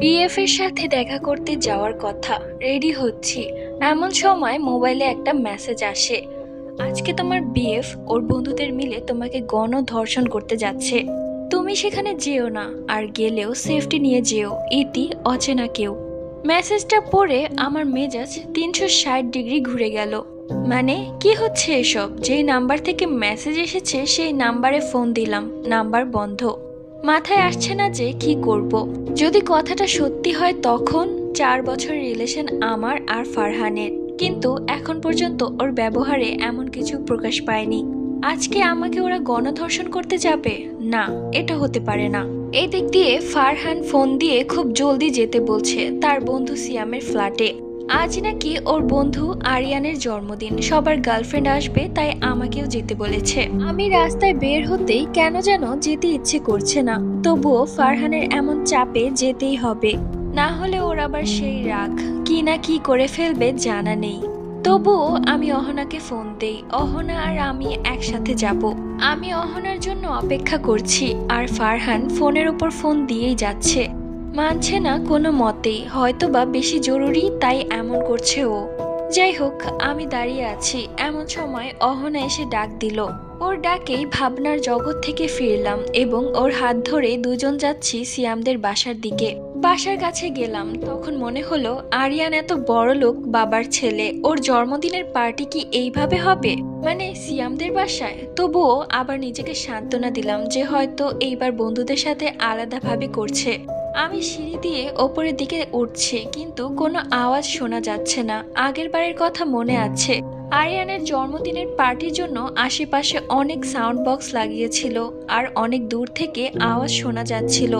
BF এর সাথে দেখা করতে যাওয়ার কথা, রেডি হচ্ছি। এমন সময় মোবাইলে একটা মেসেজ আসে, আজকে তোমার বিএফ ওর বন্ধুদের মিলে তোমাকে গণধর্ষণ করতে যাচ্ছে। তুমি সেখানে যেও না, আর গেলেও সেফটি নিয়ে যেও। ইতি অচেনা কেউ। মেসেজটা পড়ে আমার মেজাজ 360 ডিগ্রি ঘুরে গেল। মানে কি হচ্ছে এসব? যেই নাম্বার থেকে মেসেজ এসেছে সেই নাম্বারে ফোন দিলাম, নাম্বার বন্ধ। মাথায় আসছে না যে কি করব। যদি কথাটা সত্যি হয় তখন 4 বছরের রিলেশন আমার আর ফারহানের, কিন্তু এখন পর্যন্ত ওর ব্যবহারে এমন কিছু প্রকাশ পায়নি। আজকে আমাকে ওরা গণধর্ষণ করতে যাবে? না, এটা হতে পারে না। এই দিক দিয়ে ফারহান ফোন দিয়ে খুব জলদি যেতে বলছে তার বন্ধু সিয়ামের ফ্ল্যাটে। আজ নাকি ওর বন্ধু আরিয়ানের জন্মদিন, সবার গার্লফ্রেন্ড আসবে, তাই আমাকেও যেতে বলেছে। আমি রাস্তায় বের হতেই কেন যেন যেতে ইচ্ছে করছে না, তবুও ফারহানের এমন চাপে যেতেই হবে, না হলে ওর আবার সেই রাগ কি না কি করে ফেলবে জানা নেই। তবুও আমি অহনাকে ফোন দেই, অহনা আর আমি একসাথে যাব। আমি অহনার জন্য অপেক্ষা করছি, আর ফারহান ফোনের উপর ফোন দিয়েই যাচ্ছে। মানছে না কোনো মতেই, হয়তোবা বেশি জরুরি তাই এমন করছে ও। যাই হোক, আমি দাঁড়িয়ে আছি, এমন সময় অহনা এসে ডাক দিল। ওর ডাকেই ভাবনার জগৎ থেকে ফিরলাম এবং ওর হাত ধরে দুজন যাচ্ছি সিয়ামদের বাসার দিকে। বাসার কাছে গেলাম, তখন মনে হলো আরিয়ান এত বড় লোক বাবার ছেলে, ওর জন্মদিনের পার্টি কি এইভাবে হবে? মানে সিয়ামদের বাসায়। তবুও আবার নিজেকে সান্ত্বনা দিলাম যে হয়তো এইবার বন্ধুদের সাথে আলাদাভাবে করছে। আমি সিঁড়ি দিয়ে ওপরের দিকে উঠছি, কিন্তু কোনো আওয়াজ শোনা যাচ্ছে না। আগের বারের কথা মনে আছে, আরিয়ানের জন্মদিনের পার্টির জন্য আশেপাশে অনেক সাউন্ড বক্স লাগিয়েছিল, আর অনেক দূর থেকে আওয়াজ শোনা যাচ্ছিল।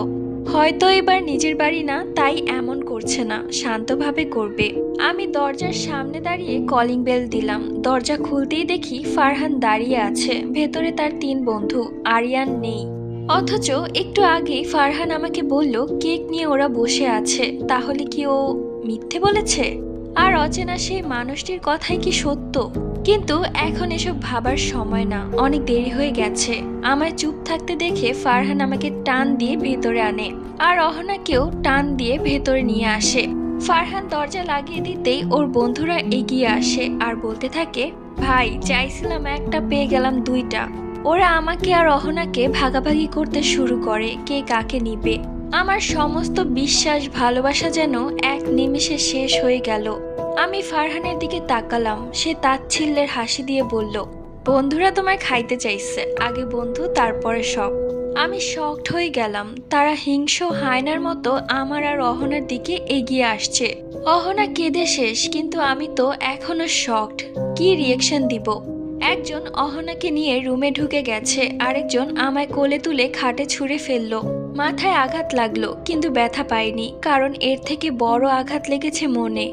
হয়তো এবার নিজের বাড়ি না, তাই এমন করছে না, শান্তভাবে করবে। আমি দরজার সামনে দাঁড়িয়ে কলিং বেল দিলাম। দরজা খুলতেই দেখি ফারহান দাঁড়িয়ে আছে, ভেতরে তার 3 বন্ধু। আরিয়ান নেই। অথচ একটু আগেই ফারহান আমাকে বলল কেক নিয়ে ওরা বসে আছে। তাহলে কি ও মিথ্যে বলেছে? আর অচেনা সেই মানুষটির কথাই কি সত্য? কিন্তু এখন এসব ভাবার সময় না, অনেক দেরি হয়ে গেছে। আমায় চুপ থাকতে দেখে ফারহান আমাকে টান দিয়ে ভেতরে আনে, আর অহনাকেও টান দিয়ে ভেতরে নিয়ে আসে। ফারহান দরজা লাগিয়ে দিতেই ওর বন্ধুরা এগিয়ে আসে আর বলতে থাকে, ভাই চাইছিলাম একটা, পেয়ে গেলাম 2টা। ওরা আমাকে আর অহনাকে ভাগাভাগি করতে শুরু করে কে কাকে নিবে। আমার সমস্ত বিশ্বাস ভালোবাসা যেন এক নিমেষে শেষ হয়ে গেল। আমি ফারহানের দিকে তাকালাম, সে তাচ্ছিল্যের হাসি দিয়ে বলল, বন্ধুরা তোমায় খাইতে চাইছে, আগে বন্ধু তারপরে সব। আমি শকড হয়ে গেলাম, তারা হিংস্র হায়নার মতো আমার আর অহনার দিকে এগিয়ে আসছে। অহনা কেঁদে শেষ, কিন্তু আমি তো এখনো শকড, কি রিয়েকশন দিব। একজন অহনাকে নিয়ে রুমে ঢুকে গেছে, আরেকজন আমায় কোলে তুলে খাটে ছুঁড়ে ফেললো। মাথায় আঘাত লাগলো, কিন্তু ব্যথা পাইনি, কারণ এর থেকে বড় আঘাত লেগেছে মনে।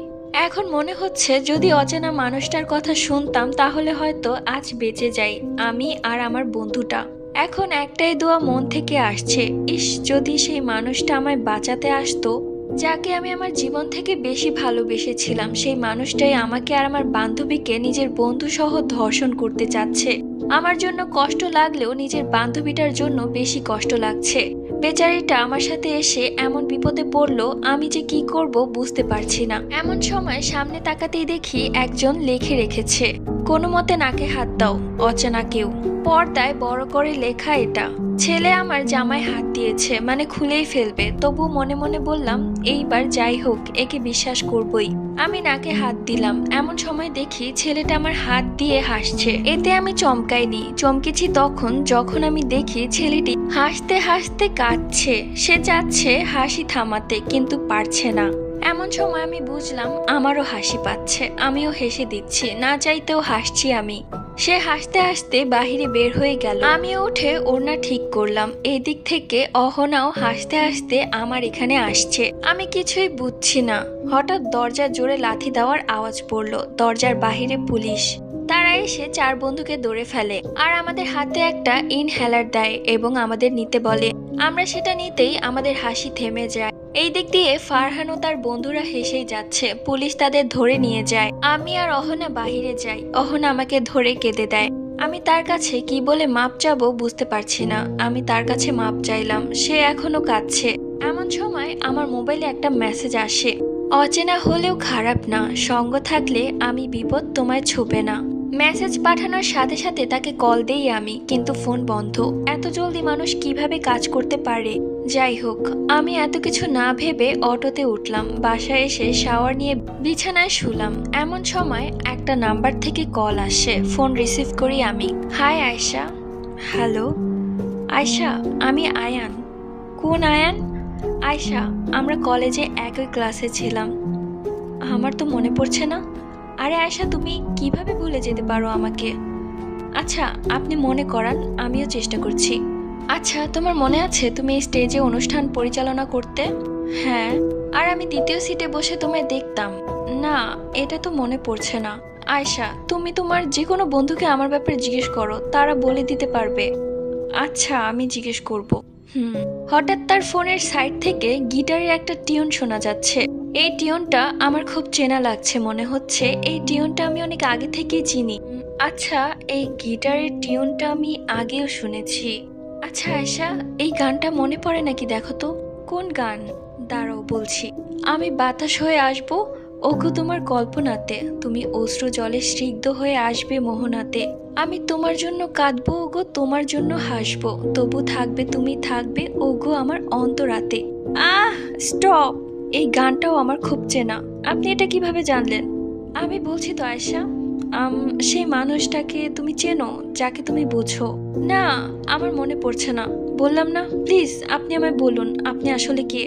এখন মনে হচ্ছে যদি অচেনা মানুষটার কথা শুনতাম তাহলে হয়তো আজ বেঁচে যাই, আমি আর আমার বন্ধুটা। এখন একটাই দোয়া মন থেকে আসছে, ইস যদি সেই মানুষটা আমায় বাঁচাতে আসতো। যাকে আমি আমার জীবন থেকে বেশি ভালোবেসেছিলাম, সেই মানুষটাই আমাকে আর আমার বান্ধবীকে নিজের বন্ধু সহ ধর্ষণ করতে চাচ্ছে। আমার জন্য কষ্ট লাগলেও নিজের বান্ধবীটার জন্য বেশি কষ্ট লাগছে। বেচারিটা আমার সাথে এসে এমন বিপদে পড়লো, আমি যে কি করব বুঝতে পারছি না। এমন সময় সামনে তাকাতেই দেখি একজন লিখে রেখেছে, কোনো মতে নাকে হাত দাও, অচেনা কেউ। পর্দায় বড় করে লেখা এটা। ছেলে আমার জামায় হাত দিয়েছে, মানে খুলেই ফেলবে। তবু মনে মনে বললাম এইবার যাই হোক একে বিশ্বাস করবই। আমি নাকে হাত দিলাম, এমন সময় দেখি ছেলেটা আমার হাত দিয়ে হাসছে। এতে আমি চমকাইনি, চমকেছি তখন যখন আমি দেখি ছেলেটি হাসতে হাসতে কাঁদছে। সে চাচ্ছে হাসি থামাতে, কিন্তু পারছে না। এমন সময় আমি বুঝলাম আমারও হাসি পাচ্ছে, আমিও হেসে দিচ্ছি, না চাইতেও হাসছি আমি। সে হাসতে হাসতে বাহিরে বের হয়ে গেল, আমিও উঠে ওড়না ঠিক করলাম। এই দিক থেকে অহনাও হাসতে হাসতে আমার এখানে আসছে। আমি কিছুই বুঝছি না। হঠাৎ দরজার জোরে লাথি দেওয়ার আওয়াজ পড়লো। দরজার বাহিরে পুলিশ। তারা এসে 4 বন্ধুকে ধরে ফেলে, আর আমাদের হাতে একটা ইনহেলার দেয় এবং আমাদের নিতে বলে। আমরা সেটা নিতেই আমাদের হাসি থেমে যায়। এই দিক দিয়ে ফারহান ও তার বন্ধুরা হেসেই যাচ্ছে। পুলিশ তাদের ধরে নিয়ে যায়। আমি আর অহনা বাহিরে যাই, অহনা আমাকে ধরে কেঁদে দেয়। আমি তার কাছে কি বলে মাপ চাবো বুঝতে পারছি না। আমি তার কাছে মাপ চাইলাম, সে এখনো কাঁদছে। এমন সময় আমার মোবাইলে একটা মেসেজ আসে, অচেনা হলেও খারাপ না, সঙ্গ থাকলে আমি বিপদ তোমায় ছোপে না। মেসেজ পাঠানোর সাথে সাথে তাকে কল দেই আমি, কিন্তু ফোন বন্ধ। এত জলদি মানুষ কিভাবে কাজ করতে পারে? যাই হোক, আমি এত কিছু না ভেবে অটোতে উঠলাম। বাসায় এসে শাওয়ার নিয়ে বিছানায় শুলাম। এমন সময় একটা নাম্বার থেকে কল আসে, ফোন রিসিভ করি আমি। হাই আয়শা। হ্যালো আয়শা, আমি আয়ান। কোন আয়ান? আয়শা, আমরা কলেজে একই ক্লাসে ছিলাম। আমার তো মনে পড়ছে না। আরে আয়শা, তুমি কিভাবে ভুলে যেতে পারো আমাকে? আচ্ছা, আপনি মনে করান, আমিও চেষ্টা করছি। আচ্ছা, তোমার মনে আছে তুমি স্টেজে অনুষ্ঠান পরিচালনা করতে? হ্যাঁ। আর আমি দ্বিতীয় সিটে বসে তোমায় দেখতাম। না, এটা তো মনে পড়ছে না। আয়শা, তুমি তোমার যে কোনো বন্ধুকে আমার ব্যাপারে জিজ্ঞেস করো, তারা বলে দিতে পারবে। আচ্ছা, আমি জিজ্ঞেস করব। হঠাৎ তার ফোনের সাইড থেকে গিটারের একটা টিউন শোনা যাচ্ছে। এই টিউনটা আমার খুব চেনা লাগছে, মনে হচ্ছে এই টিউনটা আমি অনেক আগে থেকেই চিনি। আচ্ছা, এই গিটারের টিউনটা আমি আগেও শুনেছি। আচ্ছা আয়শা, এই গানটা মনে পড়ে নাকি দেখো তো। কোন গান? দাঁড়াও বলছি। আমি বাতাস হয়ে আসবো ওগো তোমার কল্পনাতে, তুমি অশ্রু জলে স্নিগ্ধ হয়ে আসবে মোহনাতে। আমি তোমার জন্য কাঁদবো ওগো, তোমার জন্য হাসবো, তবু থাকবে তুমি, থাকবে ওগো আমার অন্তরাতে। স্টপ! এই গানটাও আমার খুব চেনা। আপনি এটা কিভাবে জানলেন? আমি বলছি তো আয়শা, সেই মানুষটাকে তুমি চেনো, যাকে তুমি বোঝো। না, আমার মনে পড়ছে না। বললাম না, প্লিজ আপনি আমায় বলুন, আপনি আসলে কে?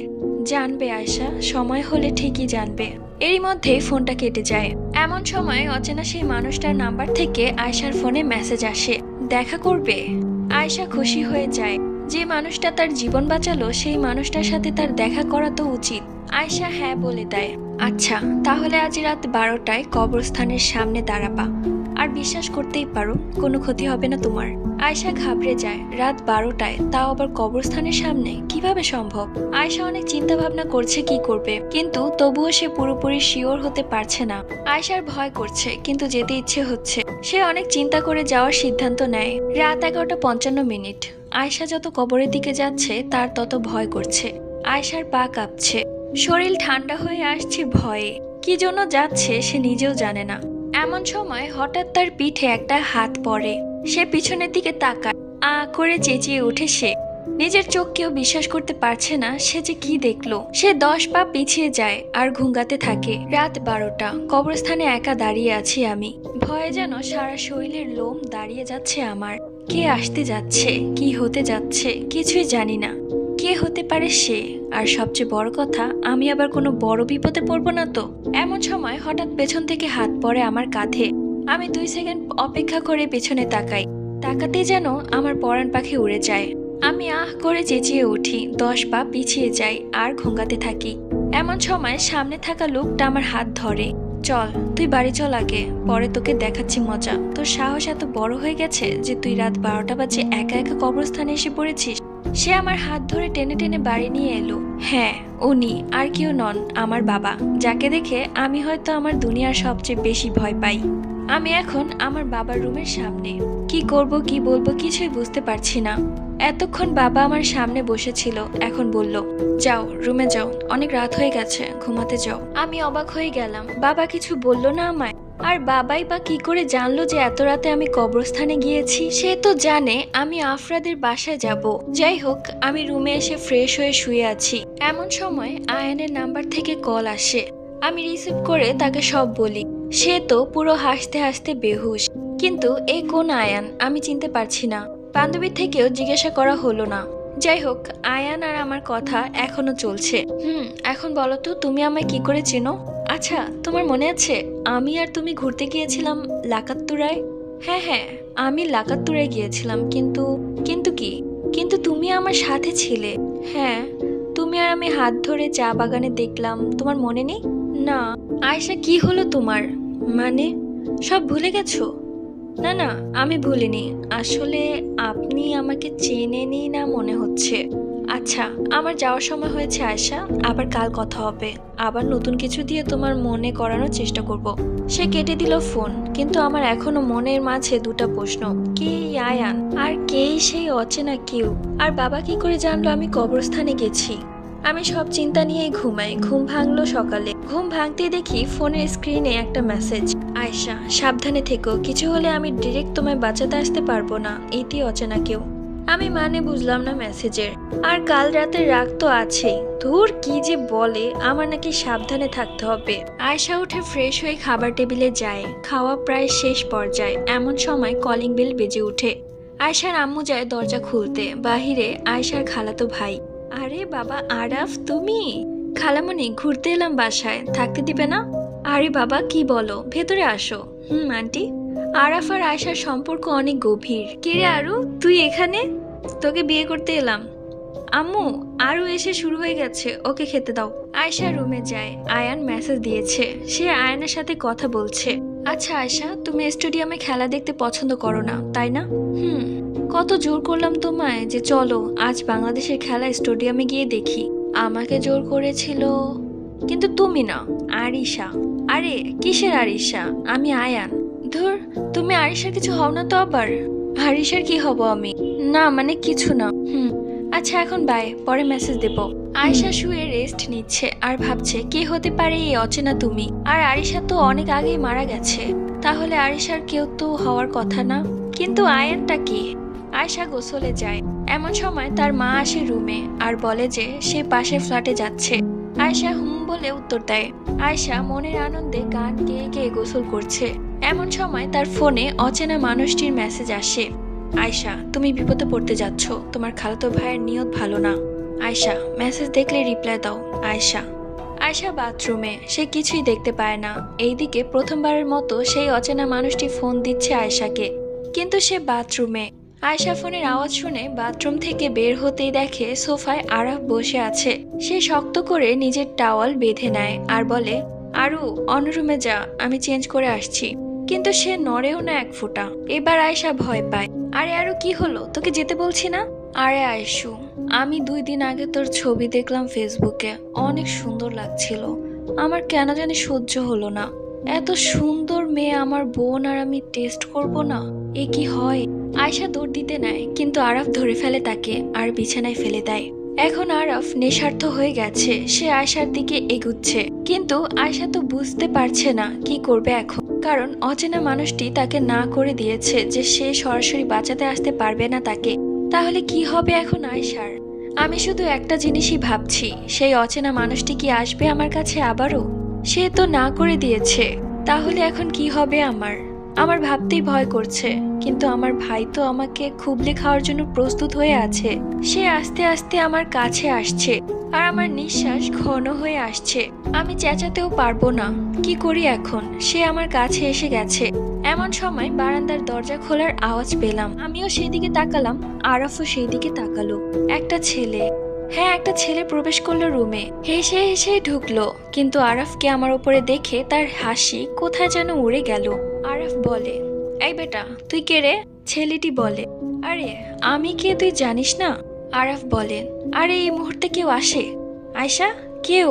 জানবে আয়শা, সময় হলে ঠিকই জানবে। এরই মধ্যে ফোনটা কেটে যায়। এমন সময় অচেনা সেই মানুষটার নাম্বার থেকে আয়শার ফোনে মেসেজ আসে, দেখা করবে। আয়শা খুশি হয়ে যায়। যে মানুষটা তার জীবন বাঁচালো, সেই মানুষটার সাথে তার দেখা করা তো উচিত। আয়শা হ্যাঁ বলে দেয়। আচ্ছা, তাহলে আজ রাত 12টায় কবরস্থানের সামনে দাঁড়াবা। আর বিশ্বাস করতেই পারো, কোনো ক্ষতি হবে না তোমার। আয়শা ঘাবড়ে যায়। রাত 12টায়, তাও আবার কবরস্থানের সামনে, কিভাবে সম্ভব? আয়শা অনেক চিন্তা ভাবনা করছে কি করবে, কিন্তু তবুও সে পুরোপুরি শিওর হতে পারছে না। আয়শার ভয় করছে, কিন্তু যেতে ইচ্ছে হচ্ছে। সে অনেক চিন্তা করে যাওয়ার সিদ্ধান্ত নেয়। রাত 11:55। আয়শা যত কবরের দিকে যাচ্ছে, তার তত ভয় করছে। আয়শার পা কাঁপছে, শরীর ঠান্ডা হয়ে আসছে ভয়ে। কি জন্য যাচ্ছে সে নিজেও জানে না। এমন সময় হঠাৎ তার পিঠে একটা হাত পড়ে। সে পিছনের দিকে তাকায়। করে চেঁচিয়ে উঠে সে। নিজের চোখকেও বিশ্বাস করতে পারছে না, সে যে কি দেখলো। সে 10 পা পিছিয়ে যায় আর ঘুঙ্গাতে থাকে। রাত 12টা, কবরস্থানে একা দাঁড়িয়ে আছি আমি। ভয়ে যেন সারা শরীরের লোম দাঁড়িয়ে যাচ্ছে আমার। কে আসতে যাচ্ছে, কি হতে যাচ্ছে, কিছুই জানি না। কে হতে পারে সে? আর সবচেয়ে বড় কথা, আমি আবার কোনো বড় বিপদে পড়বো না তো? এমন সময় হঠাৎ পেছন থেকে হাত পড়ে আমার কাঁধে। আমি 2 সেকেন্ড অপেক্ষা করে পেছনে তাকাই। তাকাতে যেন আমার পরাণ পাখি উড়ে যায়। আমি করে চেঁচিয়ে উঠি, 10 পা পিছিয়ে যাই আর ঘুঙ্গাতে থাকি। এমন সময় সামনে থাকা লোকটা আমার হাত ধরে। চল, তুই বাড়ি চল আগে, পরে তোকে দেখাচ্ছি মজা। তোর সাহস এত বড় হয়ে গেছে যে তুই রাত 12টা বাজে একা একা কবরস্থানে এসে পড়েছিস। সে আমার হাত ধরে টেনে টেনে বাড়ি নিয়ে এলো। হ্যাঁ, উনি আর কেউ নন, আমার বাবা, যাকে দেখে আমি হয়তো আমার দুনিয়ার সবচেয়ে বেশি ভয় পাই। আমি এখন আমার বাবার রুমের সামনে। কি করব কি বলবো কিছুই বুঝতে পারছি না। এতক্ষণ বাবা আমার সামনে বসেছিল, এখন বলল, যাও রুমে যাও, অনেক রাত হয়ে গেছে, ঘুমাতে যাও। আমি অবাক হয়ে গেলাম, বাবা কিছু বললো না আমায়? আর বাবাই বা কি করে জানলো যে এত রাতে আমি কবরস্থানে গিয়েছি? সে তো জানে আমি আফরাদের বাসায় যাব। যাই হোক, আমি রুমে এসে ফ্রেশ হয়ে শুয়ে আছি। এমন সময় আয়ানের নাম্বার থেকে কল আসে। আমি রিসিভ করে তাকে সব বলি। সে তো পুরো হাসতে হাসতে বেহুশ। কিন্তু এই কোন আয়ান আমি চিনতে পারছি না। বান্ধবীর থেকেও জিজ্ঞাসা করা হলো না। যাই হোক, আয়ান আর আমার কথা এখনো চলছে। এখন বলো তো, তুমি আমায় কি করে চেনো? আচ্ছা, তোমার মনে আছে আমি আর তুমি ঘুরতে গিয়েছিলাম লাকাত্তুরায়? হ্যাঁ হ্যাঁ, আমি লাকাত্তুরায় গিয়েছিলাম, কিন্তু কিন্তু কি? কিন্তু তুমি আমার সাথে ছিলে। হ্যাঁ, তুমি আর আমি হাত ধরে চা বাগানে দেখলাম, তোমার মনে নেই? না। আয়শা, কি হলো তোমার? মানে, সব ভুলে গেছো? না না, আমি ভুলিনি। আসলে আপনি আমাকে চেনেনই না মনে হচ্ছে। আচ্ছা, আমার যাওয়ার সময় হয়েছে আয়শা, আবার কাল কথা হবে। আবার নতুন কিছু দিয়ে তোমার মনে করানোর চেষ্টা করব। সে কেটে দিল ফোন, কিন্তু আমার এখনো মনের মাঝে দুটা প্রশ্ন। কে এই আয়ান, আর কে সেই অচেনা কেউ? আর বাবা কি করে জানলো আমি কবরস্থানে গেছি? আমি সব চিন্তা নিয়েই ঘুমাই। ঘুম ভাঙলো সকালে। ঘুম ভাঙতেই দেখি ফোনের স্ক্রিনে একটা মেসেজ। আয়শা, সাবধানে থেকো, কিছু হলে আমি ডিরেক্ট তোমায় বাঁচাতে আসতে পারবো না। ইতি অচেনা কেউ। আমি মানে বুঝলাম না মেসেজের। আর কাল রাতের রাগ তো আছেই। ধুর, কি যে বলে, আমার নাকি সাবধানে থাকতে হবে। আয়শা উঠে ফ্রেশ হয়ে খাবার টেবিলে যায়। খাওয়া প্রায় শেষ পর্যায়ে, এমন সময় কলিং বেল বেজে ওঠে। আয়শার আম্মু যায় দরজা খুলতে। বাহিরে আয়শার খালাতো ভাই। আরে বাবা আরাফ, তুমি? খালামণি, ঘুরতে এলাম বাসায়, থাকতে দিবে না? আরে বাবা, কি বলো, ভেতরে আসো। আন্টি। আরাফ আর আয়শার সম্পর্ক অনেক গভীর। কিরে আরু, তুই এখানে? তোকে বিয়ে করতে এলাম। আম্মু, আরু এসে শুরু হয়ে গেছে, ওকে খেতে দাও। আয়শা রুমে যায়। আয়ান মেসেজ দিয়েছে, সে আয়ানের সাথে কথা বলছে। আচ্ছা আয়শা, তুমি স্টেডিয়ামে খেলা দেখতে পছন্দ করো না, তাই না? কত জোর করলাম তোমায় যে চলো আজ বাংলাদেশের খেলা স্টেডিয়ামে গিয়ে দেখি। আমাকে জোর করেছিল কিন্তু তুমি না, আরিশা। আরে কিসের আরিশা? আমি আয়ান। ধুর, তুমি আরিশার কিছু হও না তো আবার। আরিশার কি হব আমি? না মানে কিছু না। আচ্ছা এখন বাই, পরে মেসেজ দেব। আয়শা শুয়ে রেস্ট নিচ্ছে আর ভাবছে কে হতে পারে এই অচেনা তুমি। আর আরিশা তো অনেক আগেই মারা গেছে, তাহলে আরিশার কেউ তো হওয়ার কথা না। কিন্তু আয়ানটা কি? আয়শা গোসলে যায়। এমন সময় তার মা আসে রুমে আর বলে যে সে পাশের ফ্ল্যাটে যাচ্ছে। আয়শা বলে উত্তর দেয়। আয়শা মনের আনন্দে গান গেয়ে গেয়ে গোসল করছে। এমন সময় তার ফোনে অচেনা মানুষটির মেসেজ আসে। আয়শা, তুমি বিপদে পড়তে যাচ্ছ, তোমার খালাতো ভাইয়ের নিয়ত ভালো না। আয়শা, মেসেজ দেখলে রিপ্লাই দাও। আয়শা। আয়শা বাথরুমে, সে কিছুই দেখতে পায় না। এইদিকে প্রথমবারের মতো সেই অচেনা মানুষটি ফোন দিচ্ছে আয়শাকে, কিন্তু সে বাথরুমে। আয়শা ফোনের আওয়াজ শুনে বাথরুম থেকে বের হতেই দেখে সোফায় আরাফ বসে আছে। সে শক্ত করে নিজের টাওয়াল বেঁধে নেয় আর বলে, আরু অন্য রুমে যা, আমি চেঞ্জ করে আসছি। কিন্তু সে নড়েও না এক ফোঁটা। এবার আয়শা ভয় পায়। আরে আরু, কি হলো? তোকে যেতে বলছি না? আরে আয়শু, আমি 2 দিন আগে তোর ছবি দেখলাম ফেসবুকে, অনেক সুন্দর লাগছিল। আমার কেন জানি সহ্য হলো না। এত সুন্দর মেয়ে আমার বোন আর আমি টেস্ট করব না? এ কি হয়? আয়শা দৌড় দিতে নেয়, কিন্তু আরাফ ধরে ফেলে তাকে আর বিছানায় ফেলে দেয়। এখন আরাফ নেশার্থ হয়ে গেছে। সে আয়শার দিকে এগুচ্ছে, কিন্তু আয়শা তো বুঝতে পারছে না কি করবে এখন। কারণ অচেনা মানুষটি তাকে না করে দিয়েছে যে সে সরাসরি বাঁচাতে আসতে পারবে না তাকে। তাহলে কি হবে এখন আয়শার? আমি শুধু একটা জিনিসই ভাবছি, সেই অচেনা মানুষটি কি আসবে আমার কাছে আবারও? সে তো না করে দিয়েছে, তাহলে এখন কি হবে আমার? আমার ভাবতেই ভয় করছে। কিন্তু আমার ভাই তো আমাকে খুবলে খাওয়ার জন্য প্রস্তুত হয়ে আছে। সে আস্তে আস্তে আমার কাছে আসছে আর আমার নিঃশ্বাস ঘন হয়ে আসছে। আমি চেঁচাতেও পারবো না। কি করি এখন? সে আমার কাছে এসে গেছে। এমন সময় বারান্দার দরজা খোলার আওয়াজ পেলাম। আমিও সেদিকে তাকালাম, আরাফও সেই দিকে তাকালো। একটা ছেলে, হ্যাঁ একটা ছেলে প্রবেশ করলো রুমে। হেসে হেসে ঢুকলো, কিন্তু আরাফকে আমার উপরে দেখে তার হাসি কোথায় যেন উড়ে গেল। আরাফ বলে, এই বেটা, তুই কে রে? ছেলেটি বলে, আরে আমি কে তুই জানিস না? আরাফ বলে, আরে এই মুহূর্তে কেউ আসে? আয়শা, কেউ?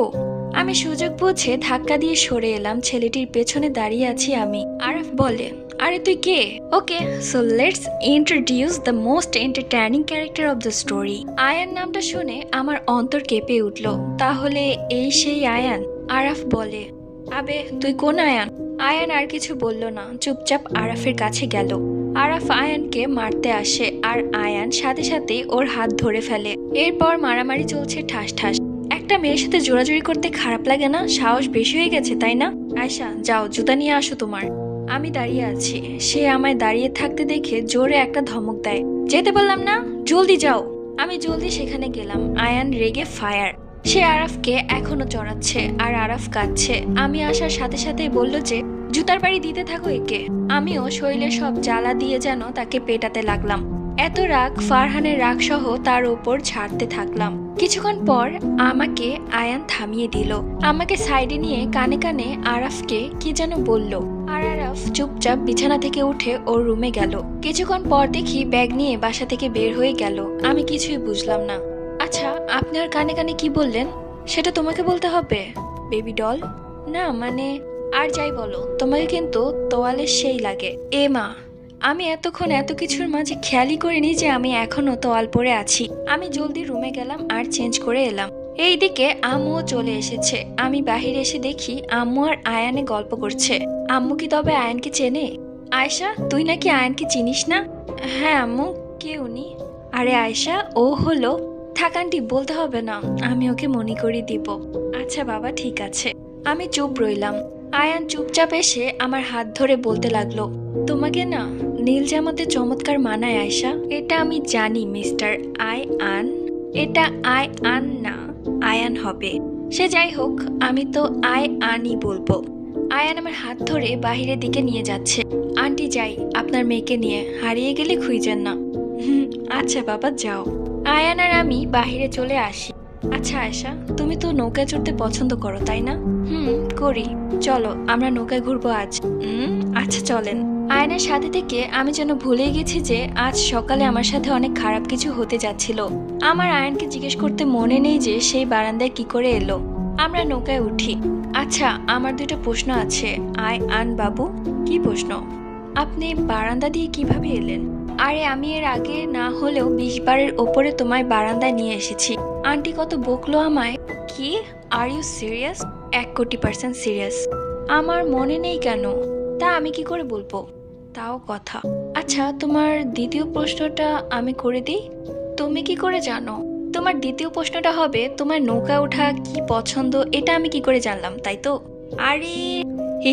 আমি সুযোগ বুঝে ধাক্কা দিয়ে সরে এলাম। ছেলেটির পেছনে দাঁড়িয়ে আছি আমি। আরাফ বলে, আরে তুই কে? Okay, so let's introduce the most entertaining character of the story. Ayan নামটা শুনে আমার অন্তর কেঁপে উঠল। তাহলে এই সেই আয়ান? আরাফ বলে, আবে তুই কোন আয়ান? আয়ান আর কিছু বলল না, চুপচাপ আরাফের কাছে গেল। আরাফ আয়ানকে মারতে আসে আর আয়ান সাথে সাথে ওর হাত ধরে ফেলে। এরপর মারামারি চলছে ঠাস ঠাস। একটা মেয়ের সাথে জোরাজুরি করতে খারাপ লাগে না? সাহস বেশি হয়ে গেছে তাই না? আয়শা, যাও জুতা নিয়ে আসো তোমার। আমি দাঁড়িয়ে আছি। সে আমায় দাঁড়িয়ে থাকতে দেখে জোরে একটা ধমক দেয়। যেতে বললাম না, জলদি যাও। আমি জলদি সেখানে গেলাম। আয়ান রেগে ফায়ার। সে আরাফকে এখনো চড়াচ্ছে আর আরাফ কাঁদছে। আমি আসার সাথে সাথেই বলল যে জুতার বাড়ি দিতে থাকো একে। আমিও শরীরে সব জ্বালা দিয়ে যেন তাকে পেটাতে লাগলাম। এত রাগ, ফারহানের রাগ সহ তার উপর ঝাড়তে থাকলাম। কিছুক্ষণ পর আমাকে আয়ান থামিয়ে দিল। আমাকে সাইডে নিয়ে কানে কানে আরাফকে কি যেন বলল। আর আরাফ চুপচাপ বিছানা থেকে উঠে ওর রুমে গেল। কিছুক্ষণ পর দেখি ব্যাগ নিয়ে বাসা থেকে বের হয়ে গেল। আমি কিছুই বুঝলাম না। আচ্ছা, আপনি আর কানে কানে কি বললেন সেটা তোমাকে বলতে হবে? Baby doll? না মানে, আর যাই বলো তোমাকে কিন্তু তোয়ালে সেই লাগে। এ মা, আমি এতক্ষণ এত কিছুর মাঝে খেয়ালই করিনি যে আমি এখনো তোয়াল পরে আছি। আমি জলদি রুমে গেলাম আর চেঞ্জ করে এলাম। এইদিকে আম্মুও চলে এসেছে। আমি বাহিরে এসে দেখি আম্মু আর আয়ানে গল্প করছে। আম্মু কি তবে আয়ানকে চেনে? আয়শা, তুই নাকি আয়ানকে চিনিস না? হ্যাঁ আম্মু, কে উনি? আরে আয়শা, ও হলো। থাক আন্টি, বলতে হবে না, আমি ওকে মনে করিয়ে দিব। আচ্ছা বাবা, ঠিক আছে। আমি চুপ রইলাম। আয়ান চুপচাপ এসে আমার হাত ধরে বলতে লাগলো, তোমাকে না নীল জামাতে চমৎকার মানায় আয়শা। এটা আমি জানি মিস্টার আয়ান। এটা আয়ান না, আয়ান হবে। সে যাই হোক, আমি তো আয়ানই বলবো। আয়ান আমার হাত ধরে বাহিরের দিকে নিয়ে যাচ্ছে। আন্টি যাই, আপনার মেয়েকে নিয়ে, হারিয়ে গেলে খুঁজেন না। আচ্ছা বাবা, যাও। আয়ান আর আমি বাহিরে চলে আসি। আচ্ছা আয়শা, তুমি তো নৌকায় চড়তে পছন্দ করো তাই না? করি। চলো আমরা নৌকায় ঘুরবো আজ। আচ্ছা চলেন। আয়নের সাথে থেকে আমি যেন ভুলে গেছি যে আজ সকালে আমার সাথে অনেক খারাপ কিছু হতে যাচ্ছিল। আমার আয়নকে জিজ্ঞেস করতে মনে নেই যে সেই বারান্দায় কি করে এলো। আমরা নৌকায় উঠি। আচ্ছা, আমার দুটো প্রশ্ন আছে আয়ান বাবু। কি প্রশ্ন? আপনি বারান্দা দিয়ে কিভাবে এলেন? আরে আমি এর আগে না হলেও 20 বারের ওপরে তোমায় বারান্দায় নিয়ে এসেছি। আন্টি কত বকলো আমায়। কি? Are you serious? 1,000,000% সিরিয়াস। আমার মনে নেই কেন? তা আমি কি করে বলবো? তাও কথা। আচ্ছা, তোমার দ্বিতীয় প্রশ্নটা আমি করে দিই। তুমি কি করে জানো? তোমার দ্বিতীয় প্রশ্নটা হবে তোমার নৌকা ওঠা কি পছন্দ, এটা আমি কি করে জানলাম, তাই তো? আরে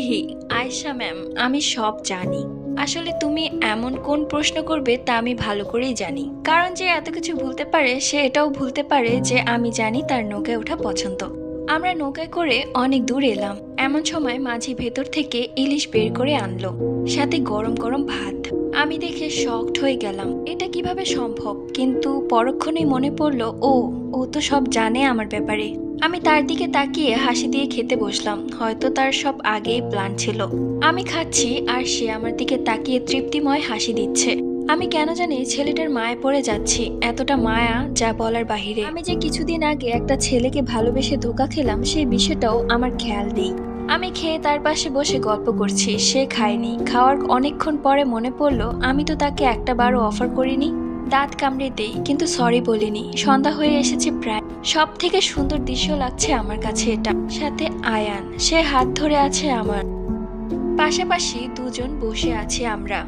হি আয়শা ম্যাম, আমি সব জানি। আসলে তুমি এমন কোন প্রশ্ন করবে তা আমি ভালো করেই জানি। কারণ যে এত কিছু ভুলতে পারে সে এটাও ভুলতে পারে যে আমি জানি তার নৌকায় ওঠা পছন্দ। আমরা নৌকায় করে অনেক দূর এলাম। এমন সময় মাঝি ভেতর থেকে ইলিশ বের করে আনলো, সাথে গরম গরম ভাত। আমি দেখে শকড হয়ে গেলাম, এটা কিভাবে সম্ভব। কিন্তু পরক্ষণেই মনে পড়লো ও তো সব জানে আমার ব্যাপারে। আমি তার দিকে তাকিয়ে হাসি দিয়ে খেতে বসলাম। হয়তো তার সব আগেই প্ল্যান ছিল। আমি খাচ্ছি আর সে আমার দিকে তাকিয়ে তৃপ্তিময় হাসি দিচ্ছে। আমি কেন জানি ছেলেটার মায়া পড়ে যাচ্ছি, এতটা মায়া যা বলার বাহিরে। আমি যে কিছুদিন আগে একটা ছেলেকে ভালোবেসে ধোঁকা খেলাম সেই বিষয়টাও আমার খেয়াল নেই। আমি খেয়ে তার পাশে বসে গল্প করছি, সে খায়নি। খাওয়ার অনেকক্ষণ পরে মনে পড়লো আমি তো তাকে একটা বারও অফার করিনি। দাঁত কামড়ে দেই, কিন্তু সরি বলিনি। সন্ধ্যা হয়ে এসেছে প্রায়। সব থেকে সুন্দর দৃশ্য লাগছে আমার কাছে এটা। সাথে আয়ান, সে হাত ধরে আছে আমার। পাশাপাশি দুজন বসে আছি আমরা।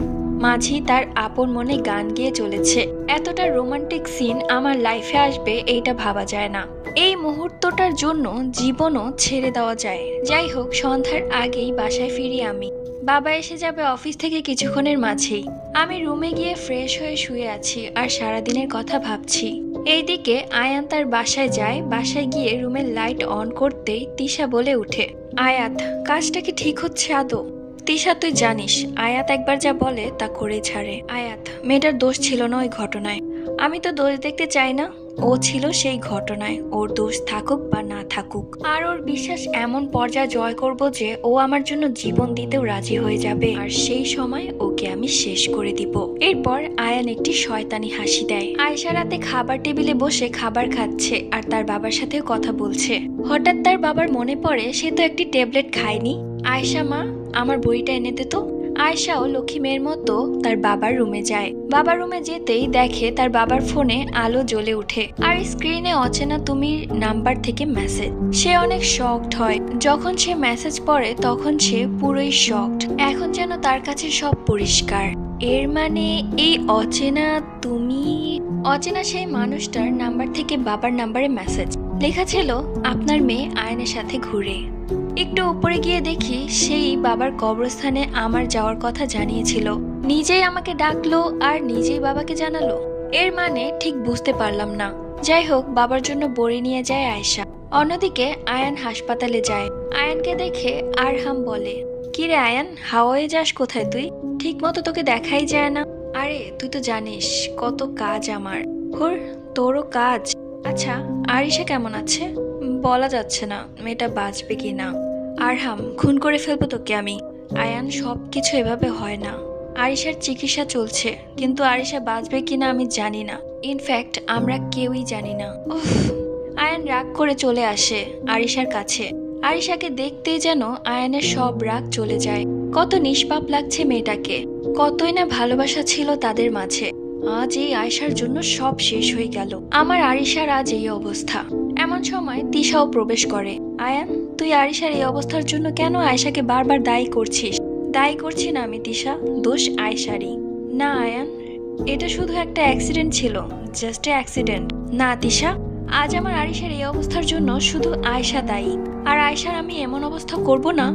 মাঝি তার আপন মনে গান গেয়ে চলেছে। এতটা রোমান্টিক সিন আমার লাইফে আসবে এইটা ভাবা যায় না। এই মুহূর্তটার জন্য জীবনও ছেড়ে দেওয়া যায়। যাই হোক, সন্ধ্যার আগেই বাসায় ফিরি আমি। বাবা এসে যাবে অফিস থেকে কিছুক্ষণের মাঝেই। আমি রুমে গিয়ে ফ্রেশ হয়ে শুয়ে আছি আর সারাদিনের কথা ভাবছি। এইদিকে আয়ান তার বাসায় যায়। বাসায় গিয়ে রুমের লাইট অন করতেই তিশা বলে উঠে, আয়াত, কাজটা কি ঠিক হচ্ছে আদৌ? তিশা, তুই জানিস আয়াত একবার যা বলে তা করে ছাড়ে। আয়াত, মেয়েটার দোষ ছিল না ওই ঘটনায়। আমি তো দোষ দেখতে চাই না, ও ছিল সেই ঘটনায়। ওর দোষ থাকুক বা না থাকুক, আর ওর বিশ্বাস এমন পর্যায়ে জয় করব যে ও আমার জন্য জীবন দিতেও রাজি হয়ে যাবে। আর সেই সময় ওকে আমি শেষ করে দিব। এরপর আয়ান একটি শয়তানি হাসি দেয়। আয়েশা রাতে খাবার টেবিলে বসে খাবার খাচ্ছে আর তার বাবার সাথেও কথা বলছে। হঠাৎ তার বাবার মনে পড়ে সে তো একটি ট্যাবলেট খায়নি। আয়েশা মা, আমার বইটা এনে দে তো। আয়েশাও লক্ষ্মী মেয়ের মতো তার বাবার রুমে যায়। বাবার রুমে যেতেই দেখে তার বাবার ফোনে আলো জ্বলে ওঠে আর স্ক্রিনে অচেনা তুমির নাম্বার থেকে মেসেজ। সে অনেক শকড হয়। যখন সে মেসেজ পড়ে তখন সে পুরোই শকড। এখন যেন তার কাছে সব পরিষ্কার। এর মানে এই অচেনা সেই মানুষটার নাম্বার থেকে বাবার নাম্বারে মেসেজ লেখা ছিল, আপনার মেয়ে আয়নের সাথে ঘুরে। একটু উপরে গিয়ে দেখি সেই বাবার কবরস্থানে আমার যাওয়ার কথা জানিয়েছিল। নিজেই আমাকে ডাকলো আর নিজেই বাবাকে জানালো। এর মানে ঠিক বুঝতে পারলাম না। যাই হোক, বাবার জন্য বড়ি নিয়ে যায় আয়েশা। অন্যদিকে আয়ান হাসপাতালে যায়। আয়ানকে দেখে আরহাম বলে, কিরে আয়ান, হাওয়ায় যাস কোথায় তুই? ঠিক মতো তোকে দেখাই যায় না। আরে তুই তো জানিস কত কাজ আমার। হুর, তোরও কাজ। আচ্ছা, আরিশা কেমন আছে? বলা যাচ্ছে না মেয়েটা বাঁচবে কি না। আরহাম, খুন করে ফেলবো তোকে আমি। আয়ান, সবকিছু এভাবে হয় না। আরিশার চিকিৎসা চলছে, কিন্তু আরিশা বাঁচবে কিনা আমি জানি না। ইনফ্যাক্ট আমরা কেউই জানি না। উফ। আয়ান রাগ করে চলে আসে আরিশার কাছে। আরিশাকে দেখতেই যেন আয়ানের সব রাগ চলে যায়। কত নিষ্পাপ লাগছে মেয়েটাকে, কতই না ভালোবাসা ছিল তাদের মাঝে। আজ এই আয়শার জন্য সব শেষ হয়ে গেল। আমার আরিশার আজ এই অবস্থা। এমন সময় তিশাও প্রবেশ করে। আয়ান, তুই আরিশার এই অবস্থার জন্য কেন আয়শাকে বারবার দায়ী করছিস? দায়ী করছি না আমি তিশা, দোষ আয়শারই। না আয়ান, এটা শুধু একটা অ্যাক্সিডেন্ট ছিল, জাস্ট এ অ্যাক্সিডেন্ট। না তিশা, আজ আমার আরিশার এই অবস্থার জন্য শুধু আয়শা দায়ী। আর আয়শার আমি এমন অবস্থা করব না,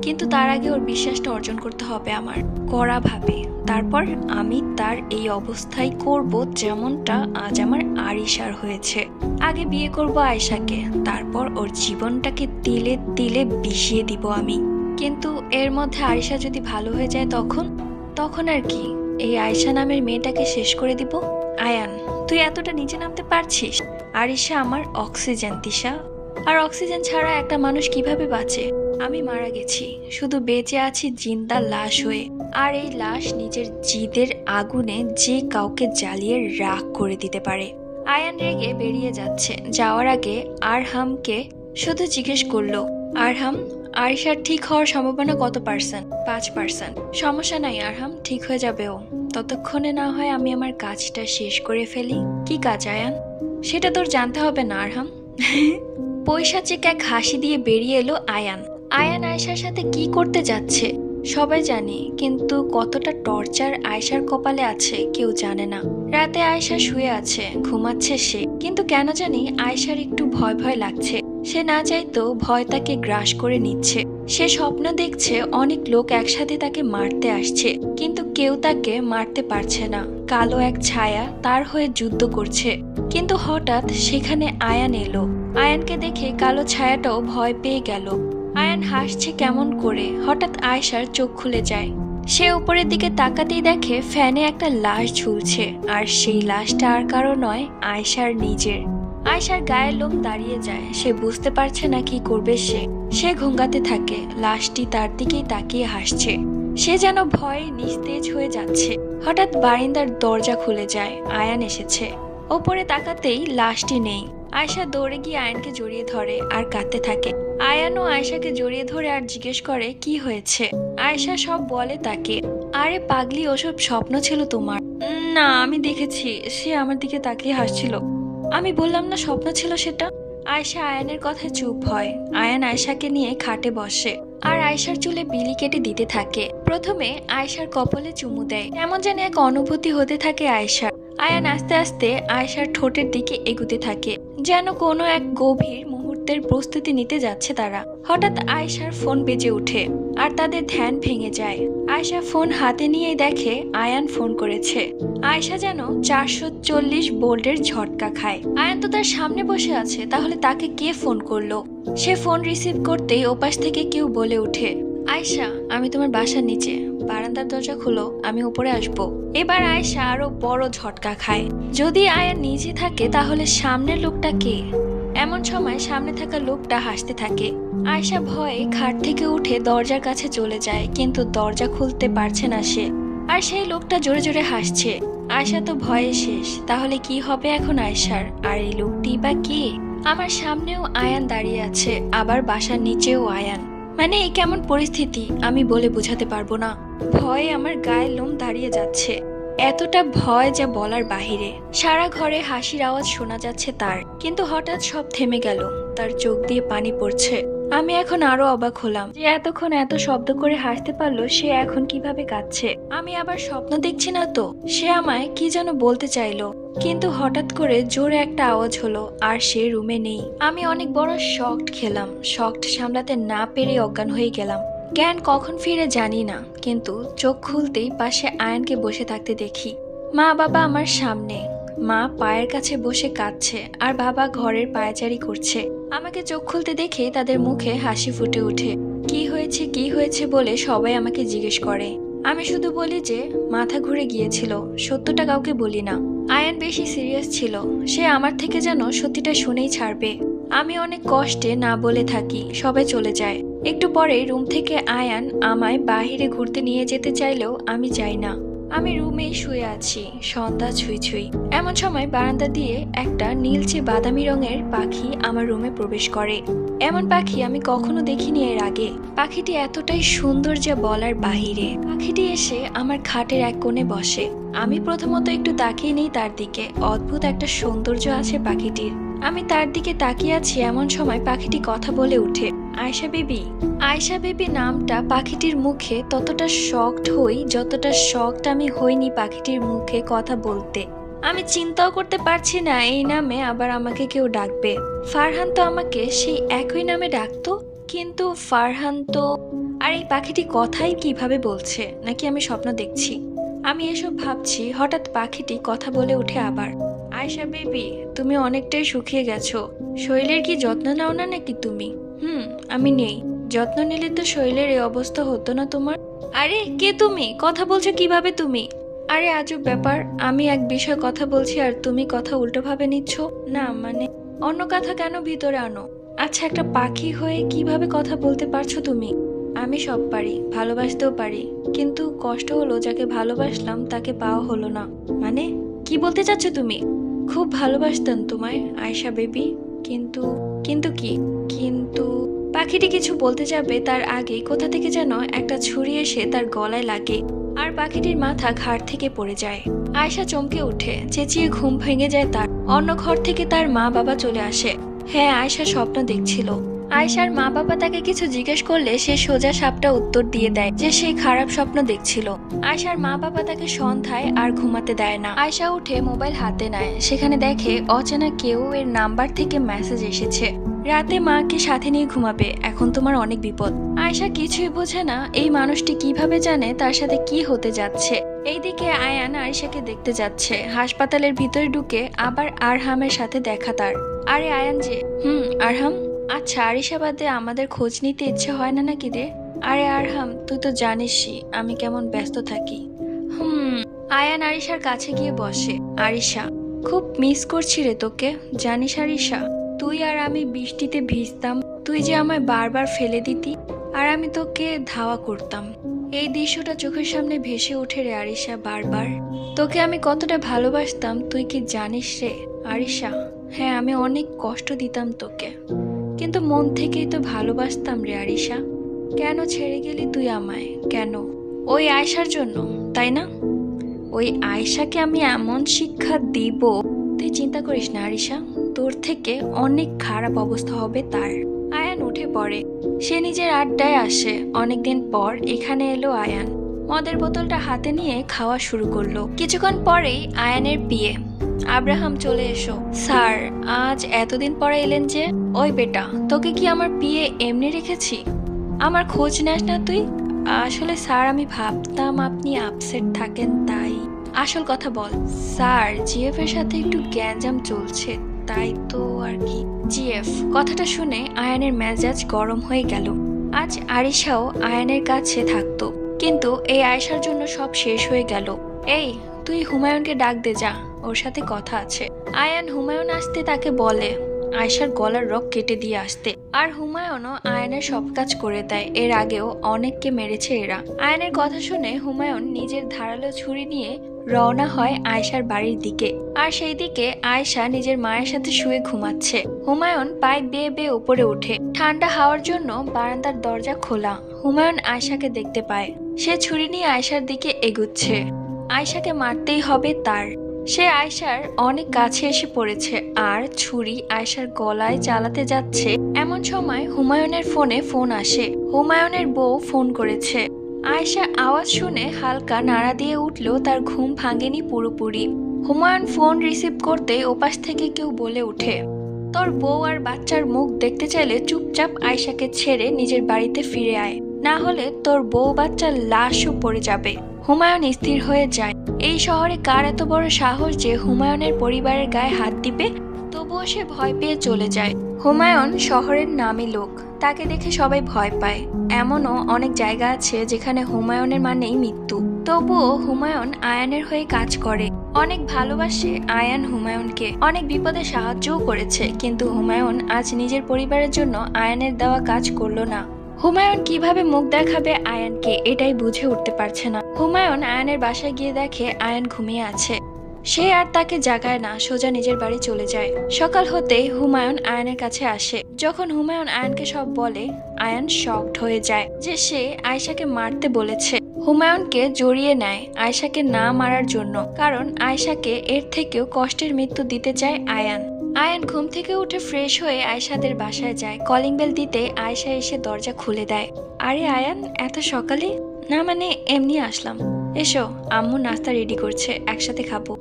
কিন্তু তার আগে ওর বিশ্বাসটা অর্জন করতে হবে আমার কড়া ভাবে। তারপর আমি তার এই অবস্থায় করব যেমনটা আজ আমার আরিশার হয়েছে। আগে বিয়ে করব আয়শাকে, তারপর ওর জীবনটাকে তিলে তিলে বিষিয়ে দিব আমি। কিন্তু এর মধ্যে আরিশা যদি ভালো হয়ে যায় তখন আর কি? এই আয়শা নামের মেয়েটাকে শেষ করে দিব। আয়ান, তুই এতটা নিচে নামতে পারছিস? আরিশা আমার অক্সিজেন তিশা, আর অক্সিজেন ছাড়া একটা মানুষ কিভাবে বাঁচে? আমি মারা গেছি, শুধু বেঁচে আছি জিন্দা লাশ হয়ে। আর এই লাশ নিজের জিদের আগুনে যে কাউকে জ্বালিয়ে রাখ করে দিতে পারে। আয়ান রেগে বেরিয়ে যাচ্ছে। যাওয়ার আগে আরহামকে শুধু জিজ্ঞেস করলো, আরহাম, আরিশার ঠিক হওয়ার সম্ভাবনা কত পার্সেন্ট? 5%। সমস্যা নাই আরহাম, ঠিক হয়ে যাবে ও। ততক্ষণে না হয় আমি আমার কাজটা শেষ করে ফেলি। কি কাজ আয়ান? সেটা তোর জানতে হবে না আরহাম। পৈশাচিক এক হাসি দিয়ে বেরিয়ে এলো আয়ান। আয়ান আয়শার সাথে কি করতে যাচ্ছে সবাই জানে, কিন্তু কতটা টর্চার আয়শার কপালে আছে কেউ জানে না। রাতে আয়শা শুয়ে আছে, ঘুমাচ্ছে সে, কিন্তু কেন জানি আয়শার একটু ভয় ভয় লাগছে। সে না চাইতো ভয় তাকে গ্রাস করে নিচ্ছে। সে স্বপ্ন দেখছে অনেক লোক একসাথে তাকে মারতে আসছে, কিন্তু কেউ তাকে মারতে পারছে না। কালো এক ছায়া তার হয়ে যুদ্ধ করছে। কিন্তু হঠাৎ সেখানে আয়ান এলো। আয়ানকে দেখে কালো ছায়াটাও ভয় পেয়ে গেল। আয়ান হাসছে কেমন করে। হঠাৎ আয়শার চোখ খুলে যায়। সে উপরের দিকে তাকাতেই দেখে ফ্যানে একটা লাশ ঝুলছে, আর সেই লাশটা আর কারো নয়, আয়শার নিজের। আয়শার গায়ের লোম দাঁড়িয়ে যায়। সে বুঝতে পারছে না কি করবে। সে ঘুঙ্গাতে থাকে। লাশটি তার দিকেই তাকিয়ে হাসছে। সে যেন ভয়ে নিস্তেজ হয়ে যাচ্ছে। হঠাৎ বারিন্দার দরজা খুলে যায়। আয়ান এসেছে। ওপরে তাকাতেই লাশটি নেই। আয়শা দৌড়ে গিয়ে আয়ানকে জড়িয়ে ধরে আর কাঁদতে থাকে। আয়ানও আয়শাকে জড়িয়ে ধরে আর জিজ্ঞেস করে কি হয়েছে। আয়শা সব বলে তাকে। আরে পাগলি, ওসব স্বপ্ন ছিল তোমার। না, আমি দেখেছি সে আমার দিকে তাকিয়ে হাসছিল। আমি বললাম না স্বপ্ন ছিল সেটা। আয়শা আয়ানের কথায় চুপ হয়। আয়ান আয়শাকে নিয়ে খাটে বসে আর আয়শার চুলে বিলি কেটে দিতে থাকে। প্রথমে আয়শার কপালে চুমু দেয়। এমন যেন এক অনুভূতি হতে থাকে আয়শার। আয়ান আস্তে আস্তে আয়শার ঠোঁটের দিকে এগুতে থাকে, যেন কোনো এক গভীর মুহূর্তের প্রস্তুতি নিতে যাচ্ছে তারা। হঠাৎ আয়শার ফোন বেজে ওঠে আর তাদের ধ্যান ভেঙে যায়। আয়শা ফোন হাতে নিয়েই দেখে আয়ান ফোন করেছে। আয়শা যেন 440 ভোল্টের ঝটকা খায়। আয়ান তো তার সামনে বসে আছে, তাহলে তাকে কে ফোন করলো? সে ফোন রিসিভ করতেই ওপাশ থেকে কেউ বলে ওঠে, আয়শা, আমি তোমার বাসার নিচে, বারান্দার দরজা খুলো, আমি উপরে আসবো। এবার আয়শা আরো বড় ঝটকা খায়। যদি আয়ান নিচে থাকে তাহলে সামনের লোকটা কে? এমন সময় সামনে থাকা লোকটা হাসতে থাকে। আয়শা ভয়ে খাট থেকে উঠে দরজার কাছে চলে যায়, কিন্তু দরজা খুলতে পারছে না সে। আর সেই লোকটা জোরে জোরে হাসছে। আয়শা তো ভয়ে শেষ। তাহলে কি হবে এখন আয়শার? আর এই লোকটি বা কে? আমার সামনেও আয়ান দাঁড়িয়ে আছে, আবার বাসার নিচেও আয়ান। মানে এই কেমন পরিস্থিতি আমি বলে বোঝাতে পারবো না। ভয়ে আমার গায়ের লোম দাঁড়িয়ে যাচ্ছে। এতটা ভয় যা বলার বাহিরে। সারা ঘরে হাসির আওয়াজ শোনা যাচ্ছে তার, কিন্তু হঠাৎ সব থেমে গেল। তার চোখ দিয়ে পানি পড়ছে। আমি এখন আরো অবাক হলাম যে এতক্ষণ এত শব্দ করে হাসতে পারলো সে এখন কিভাবে কাঁদছে। আমি আবার স্বপ্ন দেখছি না তো? সে আমায় কি যেন বলতে চাইলো, কিন্তু হঠাৎ করে জোরে একটা আওয়াজ হলো আর সে রুমে নেই। আমি অনেক বড় শকড খেলাম। শকড সামলাতে না পেরে অজ্ঞান হয়ে গেলাম। জ্ঞান কখন ফিরে জানি না, কিন্তু চোখ খুলতেই পাশে আয়ানকে বসে থাকতে দেখি। মা বাবা আমার সামনে। মা পায়ের কাছে বসে কাঁদছে আর বাবা ঘরের পায়চারি করছে। আমাকে চোখ খুলতে দেখে তাদের মুখে হাসি ফুটে ওঠে। কি হয়েছে বলে সবাই আমাকে জিজ্ঞেস করে। আমি শুধু বলি যে মাথা ঘুরে গিয়েছিল। সত্যটা কাউকে বলি না। আয়ান বেশি সিরিয়াস ছিল। সে আমার থেকে যেন সত্যিটা শুনেই ছাড়বে। আমি অনেক কষ্টে না বলে থাকি। সবাই চলে যায়। একটু পরে রুম থেকে আয়ান আমায় বাহিরে ঘুরতে নিয়ে যেতে চাইলেও আমি যাই না। আমি রুমেই শুয়ে আছি, সন্ধ্যা ছুঁই ছুঁই। এমন সময় বারান্দা দিয়ে একটা নীলচে বাদামি রঙের পাখি আমার রুমে প্রবেশ করে। এমন পাখি আমি কখনো দেখিনি এর আগে। পাখিটি এতটাই সুন্দর যে বলার বাহিরে। পাখিটি এসে আমার খাটের এক কোণে বসে। আমি প্রথমত একটু তাকিয়ে নেই তার দিকে। অদ্ভুত একটা সৌন্দর্য আছে পাখিটির। আমি তার দিকে তাকিয়ে আছি, এমন সময় পাখিটি কথা বলে ওঠে, আয়শা বেবি। আয়শা বেবি নামটা পাখিটির মুখে ততটা শকড হই যতটা শকড আমি হইনি পাখিটির মুখে কথা বলতে। আমি চিন্তাও করতে পারছি না এই নামে আবার আমাকে কেউ ডাকবে। ফারহান তো আমাকে সেই একই নামে ডাকতো, কিন্তু ফারহান তো। আর এই পাখিটি কথাই কিভাবে বলছে, নাকি আমি স্বপ্ন দেখছি? আমি এসব ভাবছি, হঠাৎ পাখিটি কথা বলে উঠে আবার, আয়শা বেবি, তুমি অনেকটাই শুকিয়ে গেছো। শরীরের কি যত্ন নাও না নাকি তুমি? আমি নেই। যত্ন নিলে তো শরীরের এই অবস্থা হতো না তোমার। আরে কে তুমি? কথা বলছো কিভাবে তুমি? আরে আজব ব্যাপার, আমি এক বিষয় কথা বলছি আর তুমি কথা উল্টোভাবে নিচ্ছ। না মানে অন্য কথা কেন ভিতরে আনো? আচ্ছা, একটা পাখি হয়ে কিভাবে কথা বলতে পারছো তুমি? আমি সব পারি, ভালোবাসতেও পারি, কিন্তু কষ্ট হলো যাকে ভালোবাসলাম তাকে পাওয়া হলো না। মানে কি বলতে চাচ্ছ তুমি? খুব ভালোবাসতাম তোমায় আয়শা বেবি, কিন্তু। কিন্তু কি? কিন্তু পাখিটি কিছু বলতে যাবে তার আগেই কোথা থেকে যেন একটা ছুরি এসে তার গলায় লাগে আর পাখিটির মাথা ঘাড় থেকে পড়ে যায়। আয়শা চমকে উঠে, চেঁচিয়ে ঘুম ভেঙে যায় তার। অন্য ঘর থেকে তার মা বাবা চলে আসে। হ্যাঁ, আয়শা স্বপ্ন দেখছিল। আয়শার মা বাবা তাকে কিছু জিজ্ঞেস করলে সে সোজা সাপটা উত্তর দিয়ে দেয় যে সে খারাপ স্বপ্ন দেখছিল। আয়শার মা বাবা তাকে সন্ধ্যায় আর ঘুমাতে দেয় না। আয়শা উঠে মোবাইল হাতে নেয়, সেখানে দেখে অচেনা কেউ এর নাম্বার থেকে মেসেজ এসেছে। রাতে মাকে সাথে নিয়ে ঘুমাবে, এখন তোমার অনেক বিপদ। আয়শা কিছুই বোঝে না এই মানুষটি কিভাবে জানে তার সাথে কি হতে যাচ্ছে। এইদিকে আয়ান আরিশাকে দেখতে যাচ্ছে। হাসপাতালের ভিতরে ঢুকে আবার আরহামের সাথে দেখা তার। আরে আয়ান যে। আরহাম। আচ্ছা, আরিশা বাদে আমাদের খোঁজ নিতে ইচ্ছে হয় না নাকি রে? আরে আরহাম, তুই তো জানিসই আমি কেমন ব্যস্ত থাকি। আয়ান আরিশার কাছে গিয়ে বসে। আরিশা, খুব মিস করছি রে তোকে। জানিস আরিশা, তুই আর আমি বৃষ্টিতে ভিজতাম, তুই যে আমায় বারবার ফেলে দিতি আর আমি তোকে ধাওয়া করতাম। এই দৃশ্যটা চোখের সামনে ভেসে ওঠে রে আরিশা বারবার। তোকে আমি কতটা ভালোবাসতাম তুই কি জানিস রে আরিশা? হ্যাঁ, আমি অনেক কষ্ট দিতাম তোকে, কিন্তু মন থেকেই তো ভালোবাসতাম রে আরিশা। কেন ছেড়ে গেলি তুই আমায়? কেন? ওই আয়শার জন্য, তাই না? ওই আয়শাকে আমি এমন শিক্ষা দিব, তুই চিন্তা করিস না আরিশা, তোর থেকে অনেক খারাপ অবস্থা হবে তার। আয়ান উঠে পড়ে। সে নিজের আড্ডায় আসে। অনেকদিন পর এখানে এলো আয়ান। মদের বোতলটা হাতে নিয়ে খাওয়া শুরু করলো। কিছুক্ষণ পরেই আয়ানের বিয়ে। আব্রাহাম, চলে এসো। স্যার, আজ এতদিন পরে এলেন যে? ওই বেটা, তোকে কি আমার বিয়ে এমনি রেখেছি? আমার খোঁজ নেস না তুই? আসলে স্যার, আমি ভাবতাম আপনি আপসেট থাকেন তাই। আসল কথা বল। স্যার, জিএফ এর সাথে একটু গ্যাঞ্জাম চলছে, তাই তো আর কি। জিএফ কথাটা শুনে আয়ানের মেজাজ গরম হয়ে গেল। আজ আরিশাও আয়ানের কাছে থাকতো, কিন্তু এই আয়েশার জন্য সব শেষ হয়ে গেল। এই, তুই হুমায়ুনকে ডাক দে, যা, ওর সাথে কথা আছে। আয়ান হুমায়ুন আসতে তাকে বলে আয়েশার গলার রক কেটে দিয়ে আসতে। আর হুমায়ুনও আয়ানের সব কাজ করে দেয়। এর আগেও অনেককে মেরেছে এরা। আয়ানের কথা শুনে হুমায়ুন নিজের ধারালো ছুরি নিয়ে রওনা হয় আয়েশার বাড়ির দিকে। আর সেই দিকে আয়েশা নিজের মায়ের সাথে শুয়ে ঘুমাচ্ছে। হুমায়ুন পাইপ বেয়ে বেয়ে উপরে উঠে। ঠান্ডা হাওয়ার জন্য বারান্দার দরজা খোলা। হুমায়ুন আয়েশাকে দেখতে পায়। সে ছুরি নিয়ে আয়েশার দিকে এগুচ্ছে। আয়েশাকে মারতেই হবে তার। সে আয়েশার অনেক কাছে এসে পড়েছে আর ছুরি আয়েশার গলায় চালাতে যাচ্ছে। এমন সময় হুমায়ুনের ফোনে ফোন আসে। হুমায়ুনের বউ ফোন করেছে। আয়েশা আওয়াজ শুনে হালকা নাড়া দিয়ে উঠলেও তার ঘুম ভাঙেনি পুরোপুরি। হুমায়ুন ফোন রিসিভ করতে ওপাশ থেকে কেউ বলে ওঠে, তোর বউ আর বাচ্চার মুখ দেখতে চাইলে চুপচাপ আয়েশাকে ছেড়ে নিজের বাড়িতে ফিরে আয়, না হলে তোর বউ বাচ্চার লাশও পড়ে যাবে। হুমায়ুন স্থির হয়ে যায়। এই শহরে কার এত বড় সাহস যে হুমায়ুনের পরিবারের গায়ে হাত দিবে? তবুও সে ভয় পেয়ে চলে যায়। হুমায়ুন শহরের নামী লোক, তাকে দেখে সবাই ভয় পায়। এমনও অনেক জায়গা আছে যেখানে হুমায়ুনের মানেই মৃত্যু। তবুও হুমায়ুন আয়ানের হয়ে কাজ করে। অনেক ভালোবাসে আয়ান হুমায়ুনকে, অনেক বিপদে সাহায্যও করেছে, কিন্তু হুমায়ুন আজ নিজের পরিবারের জন্য আয়ানের দেওয়া কাজ করলো না। হুমায়ুন কিভাবে মুখ দেখাবে আয়ানকে এটাই বুঝে উঠতে পারছে না। হুমায়ুন আয়ানের বাসায় গিয়ে দেখে আয়ান ঘুমিয়ে আছে। সে আর তাকে জাগায় না, সোজা নিজের বাড়ি চলে যায়। সকাল হতেই হুমায়ুন আয়ানের কাছে আসে। যখন হুমায়ুন আয়ানকে সব বলে, আয়ান শকড হয়ে যায় যে সে আয়েশাকে মারতে বলেছে। হুমায়ুনকে জড়িয়ে নেয় আয়েশাকে না মারার জন্য, কারণ আয়েশাকে এর থেকেও কষ্টের মৃত্যু দিতে চায় আয়ান। আয়ান ঘুম থেকে উঠে ফ্রেশ হয়ে আয়েশাদের বাসায় যায়। কলিং বেল দিতে আয়েশা এসে দরজা খুলে দেয়। আরে আয়ান, এত সকালে? না মানে এমনি আসলাম। এসো, আম্মু নাস্তা রেডি করছে, একসাথে খাবো।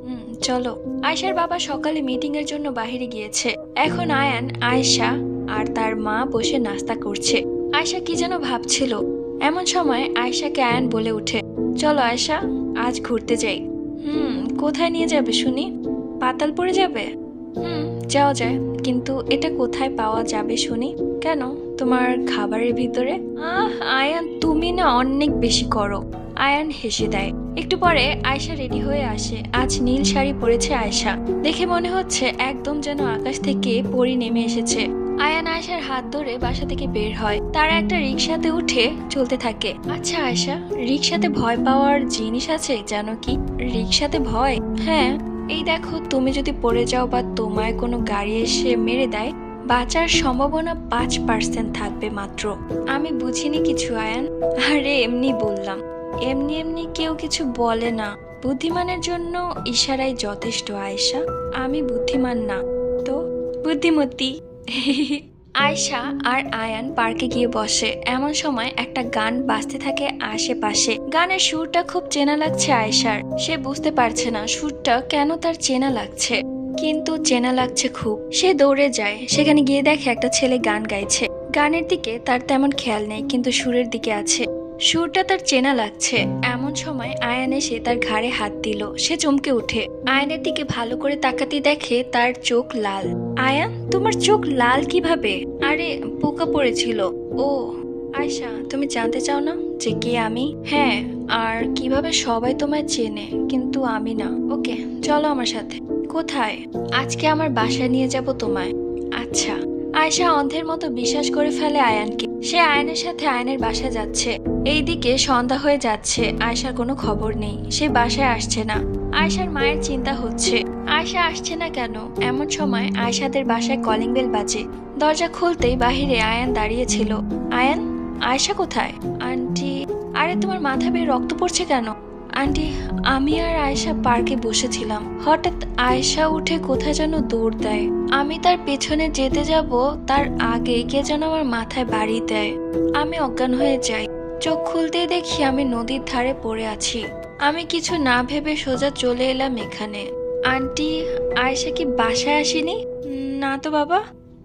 চলো। আয়েশার বাবা সকালে মিটিং এর জন্য বাইরে গিয়েছে। এখন আয়ান, আয়েশা আর তার মা বসে নাস্তা করছে। আয়েশা কি যেন ভাবছিল। এমন সময় আয়েশাকে আয়ান বলে উঠে, চলো আয়েশা, আজ ঘুরতে যাই। কোথায় নিয়ে যাবে শুনি? পাতালপুরে যাবে? যাওয়া যায়, কিন্তু এটা কোথায় পাওয়া যাবে শুনি? কেন, তোমার খাবারের ভিতরে? আয়ান, তুমি না অনেক বেশি করো। আয়ান হেসে দেয়। একটু পরে আয়েশা রেডি হয়ে আসে। আজ নীল শাড়ি পরেছে আয়েশা। দেখে মনে হচ্ছে একদম যেন আকাশ থেকে পরি নেমে এসেছে। আয়ান আয়েশার হাত ধরে বাসা থেকে বের হয়। তারা একটা রিক্সাতে উঠে চলতে থাকে। আচ্ছা আয়েশা, রিক্সাতে ভয় পাওয়ার জিনিস আছে জানো কি? রিক্সাতে ভয়? হ্যাঁ, এই দেখো, তুমি যদি পড়ে যাও বা তোমায় কোনো গাড়ি এসে মেরে দেয়, বাঁচার সম্ভাবনা 5% থাকবে মাত্র। আমি বুঝিনি কিছু আয়ান। আরে এমনি বললাম। এমনি এমনি কেউ কিছু বলে না। বুদ্ধিমানের জন্য ইশারাই যথেষ্ট আয়েশা। আমি বুদ্ধিমান না তো বুদ্ধিমতী। আয়েশা আর আয়ান পার্কে গিয়ে বসে। এমন সময় একটা গান বাজতে থাকে আশেপাশে। গানের সুরটা খুব চেনা লাগছে আয়েশার। সে বুঝতে পারছে না সুরটা কেন তার চেনা লাগছে, কিন্তু চেনা লাগছে খুব। সে দৌড়ে যায়। সেখানে গিয়ে দেখে একটা ছেলে গান গাইছে। গানের দিকে তার তেমন খেয়াল নেই, কিন্তু সুরের দিকে আছে। সুরটা তার চেনা লাগছে। এমন সময় আয়ান এসে তার ঘাড়ে হাত দিল। সে চমকে উঠে। আয়নের দিকে ভালো করে তাকাতে দেখে তার চোখ লাল। আয়ান, তোমার চোখ লাল কিভাবে? আরে পোকা পড়েছিল। ও আয়েশা, তুমি জানতে চাও না যে কে আমি? হ্যাঁ, আর কিভাবে সবাই তোমায় চেনে কিন্তু আমি না। ওকে, চলো আমার সাথে। কোথায়? আজকে আমার বাসায় নিয়ে যাব তোমায়। আচ্ছা। আয়েশা অন্ধের মতো বিশ্বাস করে ফেলে আয়ানকে। সে আয়ানের সাথে আয়ানের বাসায় যাচ্ছে। এইদিকে সন্ধ্যা হয়ে যাচ্ছে। আয়েশার কোনো খবর নেই। সে বাসায় আসছে না। আয়েশার মায়ের চিন্তা হচ্ছে আয়েশা আসছে না কেন। এমন সময় আয়েশাদের বাসায় কলিং বেল বাজে। দরজা খুলতেই বাহিরে আয়ান দাঁড়িয়েছিল। আয়ান, আয়েশা কোথায়? আন্টি। আরে তোমার মাথা বেয়ে রক্ত পড়ছে কেন? আন্টি, আমি আর আয়েশা পার্কে বসেছিলাম। হঠাৎ আয়েশা উঠে কোথায় যেন দৌড় দেয়। আমি তার পেছনে যেতে যাব, তার আগে কে যেন আমার মাথায় বাড়ি দেয়। আমি অজ্ঞান হয়ে যাই। চোখ খুলতেই দেখি আমি নদীর ধারে পড়ে আছি। আমি কিছু না ভেবে সোজা চলে এলাম এখানে। আন্টি, আয়েশা কি বাসায় আসেনি? না তো বাবা।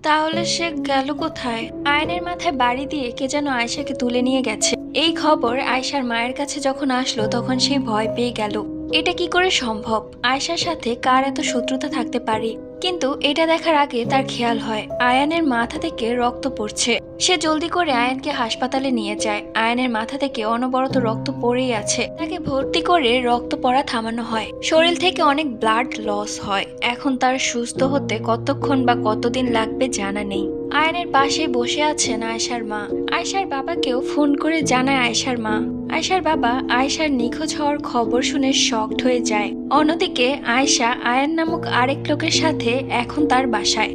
তাহলে সে গেল কোথায়? আয়নের মাথায় বাড়ি দিয়ে কে যেন আয়েশাকে তুলে নিয়ে গেছে। এই খবর আয়েশার মায়ের কাছে যখন আসলো তখন সে ভয় পেয়ে গেল। এটা কি করে সম্ভব? আয়েশার সাথে কার এত শত্রুতা থাকতে পারে? কিন্তু এটা দেখার আগে তার খেয়াল হয় আয়ানের মাথা থেকে রক্ত পড়ছে। সে জলদি করে আয়ানকে হাসপাতালে নিয়ে যায়। আয়ানের মাথা থেকে অনবরত রক্ত পড়েই আছে। তাকে ভর্তি করে রক্ত পড়া থামানো হয়। শরীর থেকে অনেক ব্লাড লস হয়। এখন তার সুস্থ হতে কতক্ষণ বা কতদিন লাগবে জানা নেই। আয়ানের পাশে বসে আছেন আয়েশার মা। আয়েশার বাবাকেও ফোন করে জানায় আয়েশার মা। আয়েশার বাবা আয়েশার নিখোঁজ হওয়ার খবর শুনে শকড হয়ে যায়। অন্যদিকে আয়েশা আয়ান নামক আরেক লোকের সাথে এখন তার বাসায়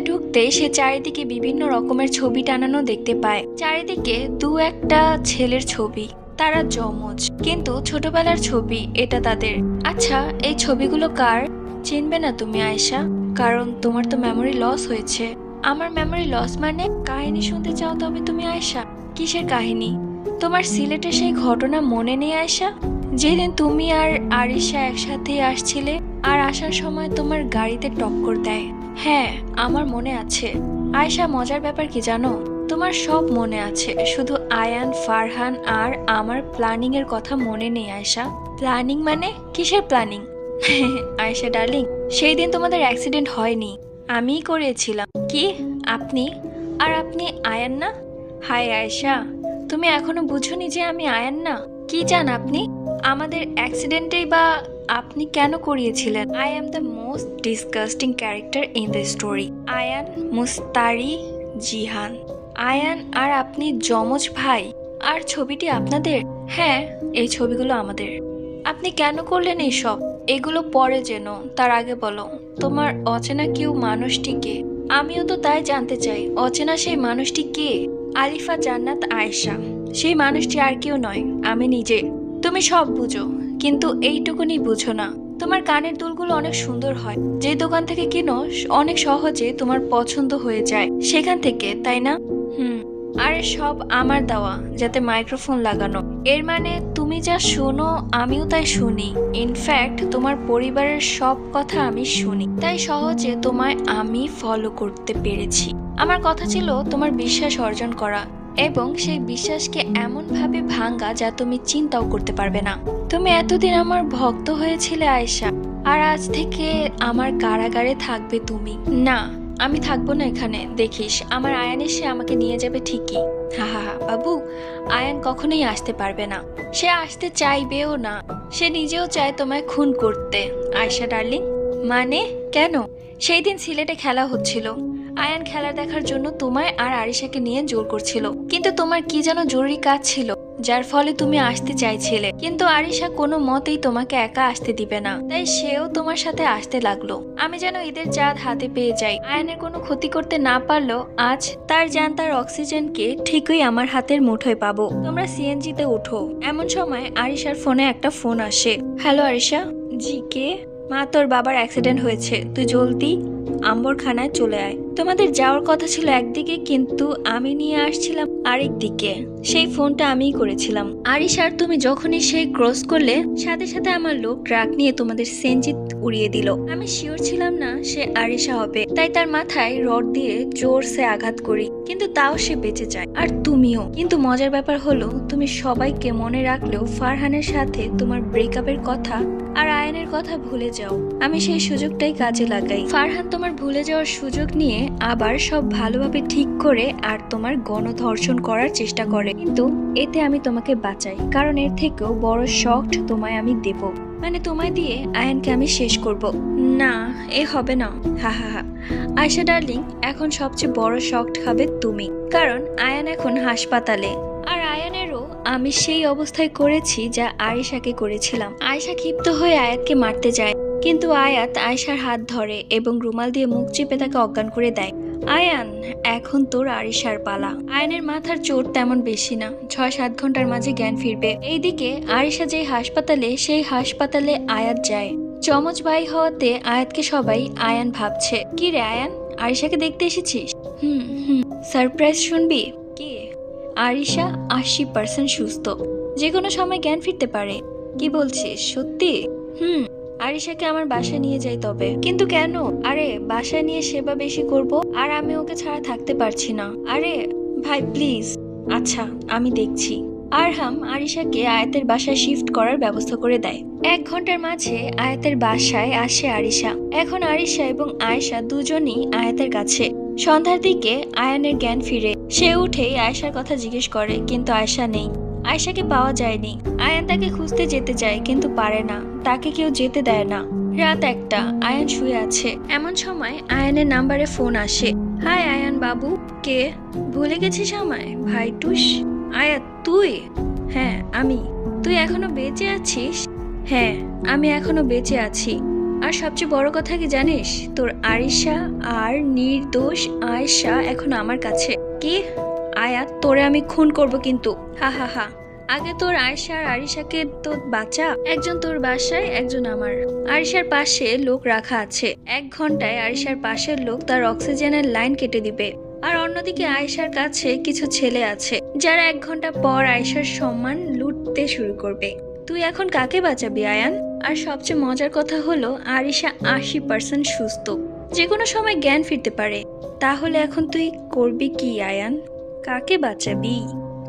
ঢুকতে সে চারিদিকে বিভিন্ন রকমের ছবি টানানো দেখতে পায়। চারিদিকে দু একটা ছেলের ছবি। তারা যমজ, কিন্তু ছোটবেলার ছবি এটা তাদের। আচ্ছা, এই ছবিগুলো কার? চিনবে না তুমি আয়েশা, কারণ তোমার তো মেমোরি লস হয়েছে। আমার মেমোরি লস মানে? কাহিনী শুনতে চাও তবে তুমি আয়েশা? কিসের কাহিনী? তোমার সিলেটের সেই ঘটনা মনে নেই আয়েশা? যেদিন তুমি আর আরিশা একসাথে আসছিলে আর আসার সময় তোমার গাড়িতে টক্কর দেয়। হ্যাঁ, আমার মনে আছে। আয়েশা, মজার ব্যাপার কি জানো? তোমার সব মনে আছে, শুধু আয়ান, ফারহান আর আমার প্ল্যানিং এর কথা মনে নেই আয়েশা। প্ল্যানিং মানে? কিসের প্ল্যানিং? আয়েশা ডার্লিং, সেই দিন তোমাদের অ্যাক্সিডেন্ট হয়নি, আমিই করিয়েছিলাম। কি? আপনি? আর আপনি আয়ান না? হাই আয়েশা, তুমি এখনো বুঝোনি যে আমি আয়ান না? কি চান আপনি? আমাদের অ্যাক্সিডেন্টেই বা আপনি কেন করিয়েছিলেন? I am the most disgusting character in the story. Ayan Mustari Jihan. Ayan আর আপনি যমজ ভাই? আর ছবিটি আপনাদের? হ্যাঁ, এই ছবিগুলো আমাদের। আপনি কেন করলেন এইসব? এগুলো পরে যেন, তার আগে বলো তোমার অচেনা কেউ মানুষটি কে? আমিও তো তাই জানতে চাই, অচেনা সেই মানুষটি কে? আলিফা জান্নাত আয়েশা, সেই মানুষটি আর কেউ নয়, আমি নিজে। তুমি সব বুঝো, কিন্তু এইটুকুনি বুঝো না, তোমার কানের দুলগুলো অনেক সুন্দর হয়, যে দোকান থেকে কিনো অনেক সহজে তোমার পছন্দ হয়ে যায় সেখান থেকে, তাই না? হুম। আরে সব আমার দেওয়া, যাতে মাইক্রোফোন লাগানো। এর মানে তুমি যা শোনো আমিও তাই শুনি। ইনফ্যাক্ট তোমার পরিবারের সব কথা আমি শুনি, তাই সহজে তোমায় আমি ফলো করতে পেরেছি। আমার কথা ছিল তোমার বিশ্বাস অর্জন করা, এবং সেই বিশ্বাসকে এমন ভাবে ভাঙা যা তুমি চিন্তাও করতে পারবে না। তুমি এতদিন আমার ভক্ত হয়েছিলে আয়েশা, আর আজ থেকে আমার কারাগারে থাকবে তুমি। না, আমি থাকবো না এখানে। দেখিস, আমার আয়ান এসে আমাকে নিয়ে যাবে ঠিকই। হা হা হা বাবু, আয়ান কখনোই আসতে পারবে না, সে আসতে চাইবেও না। সে নিজেও চায় তোমায় খুন করতে। আয়েশা ডার্লিং। মানে কেন? সেই দিন সিলেটে খেলা হচ্ছিল, আয়ান খেলা দেখার জন্য তোমায় আর আরিশাকে নিয়ে জোর করছিল, কিন্তু তোমার কি যেন জরুরি কাজ ছিল, যার ফলে তুমি আসতে চাইছিলে। কিন্তু আরিশা কোনো মতেই তোমাকে একা আসতে দিবে না, তাই সেও তোমার সাথে আসতে লাগলো। আমি যেন ঈদের চাঁদ হাতে পেয়ে যাই। আয়ানের কোনো ক্ষতি করতে না পারলেও আজ তার জান, তার অক্সিজেনকে ঠিকই আমার হাতের মুঠোয় পাবো। তোমরা সিএনজিতে ওঠো। এমন সময় আরিশার ফোনে একটা ফোন আসে। হ্যালো আরিশা। জি, কে? মা, তোর বাবার অ্যাক্সিডেন্ট হয়েছে, তুই জলদি আম্বরখানায় চলে আয়। তোমাদের যাওয়ার কথা ছিল একদিকে, কিন্তু আমি নিয়ে আসছিলাম আরেক দিকে। সেই ফোনটা আমিই করেছিলাম। আরিশার তুমি যখনই সেই ক্রস করলে, সাথে সাথে আমার লোক ট্রাক নিয়ে তোমাদের সেনজিৎ উড়িয়ে দিল। আমি শিওর ছিলাম না সে আরিশা হবে, তাই তার মাথায় রড দিয়ে জোরসে আঘাত করি, কিন্তু তাও সে বেঁচে যায়, আর তুমিও। কিন্তু মজার ব্যাপার হলো, তুমি সবাইকে মনে রাখলেও ফারহানের সাথে তোমার ব্রেকআপের কথা আর আয়নের কথা ভুলে যাও। আমি সেই সুযোগটাই কাজে লাগাই। ফারহান তোমার ভুলে যাওয়ার সুযোগ নিয়ে আবার সব ভালোভাবে ঠিক করে আর তোমার গণধর্ষণ করার চেষ্টা করে, কিন্তু এতে আমি তোমাকে বাঁচাই, কারণ এর থেকেও বড় শক তোমায় আমি দেব। মানে তোমায় দিয়ে আয়ানকে আমি শেষ করব। না, এ হবে না। হা হা হা। আয়শা ডার্লিং, এখন সবচেয়ে বড় শক খাবে তুমি, কারণ আয়ান এখন হাসপাতালে। আর আয়ানেরও আমি সেই অবস্থায় করেছি যা আয়েশাকে করেছিলাম। আয়েশা ক্ষিপ্ত হয়ে আয়াতকে মারতে যায়, কিন্তু আয়াত আয়েশার হাত ধরে এবং রুমাল দিয়ে মুখ চেপে তাকে অজ্ঞান করে দেয়। আয়ান, এখন তোর আরিশার পালা। আয়ানের মাথার চোট তেমন বেশি না, 6-7 ঘন্টার মাঝে জ্ঞান ফিরবে। এইদিকে আরিশা যে হাসপাতালে, সেই হাসপাতালে আয়াত যায়। চমচ ভাই হওয়াতে আয়াতকে সবাই আয়ান ভাবছে। কি রে আয়ান, আরিশাকে দেখতে এসেছিস? হুম হুম। সারপ্রাইজ শুনবি? কি? আরিশা 80% সুস্থ, যে কোনো সময় জ্ঞান ফিরতে পারে। কি বলছিস, সত্যি? হুম। আরিশাকে আমার বাসায় নিয়ে যাই তবে। কিন্তু কেন? আরে বাসায় নিয়ে সেবা বেশি করব, আর আমি ওকে ছাড়া থাকতে পারছি না। আরে ভাই প্লিজ। আচ্ছা, আমি দেখছি। আরহাম আরিশাকে আয়াতের বাসায় শিফট করার ব্যবস্থা করে দেয়। 1 ঘন্টার মাঝে আয়াতের বাসায় আসে আরিশা। এখন আরিশা এবং আয়েশা দুজনই আয়াতের কাছে। সন্ধ্যার দিকে আয়ানের জ্ঞান ফিরে। সে উঠেই আয়েশার কথা জিজ্ঞেস করে, কিন্তু আয়েশা নেই। আয়েশাকে পাওয়া যায়নি। আয়ান তাকে খুঁজতে যেতে যায়, কিন্তু পারে না, তাকে কেউ যেতে দেয় না। রাত 1টা, আয়ান শুয়ে আছে। এমন সময় আয়ানের নাম্বারে ফোন আসে। হাই আয়ান বাবু। কে? ভুলে গেছিস আমায় ভাই টুস? আয়াত তুই? হ্যাঁ আমি। তুই এখনো বেঁচে আছিস? হ্যাঁ, আমি এখনো বেঁচে আছি। আর সবচেয়ে বড় কথা কি জানিস, তোর আরিশা আর নির্দোষ আয়েশা এখন আমার কাছে। কি? আয়াত, তোরে আমি খুন করব কিন্তু। হা হা হা। আগে তোর আয়েশা আর আরিশাকে তো বাঁচা। একজন তোর বাসায়, একজন আমার। আরিশার পাশে লোক রাখা আছে। 1 ঘন্টায় আরিশার পাশের লোক তার অক্সিজেনের লাইন কেটে দিবে। আর অন্যদিকে আয়েশার কাছে কিছু ছেলে আছে, যারা 1 ঘন্টা পর আয়েশার সম্মান লুটতে শুরু করবে। তুই এখন কাকে বাঁচাবি আয়ান? আর সবচেয়ে মজার কথা হলো, আরিশা 80% সুস্থ, যে কোনো সময় জ্ঞান ফিরতে পারে। তাহলে এখন তুই করবি কি আয়ান? কাকে বাঁচাবি?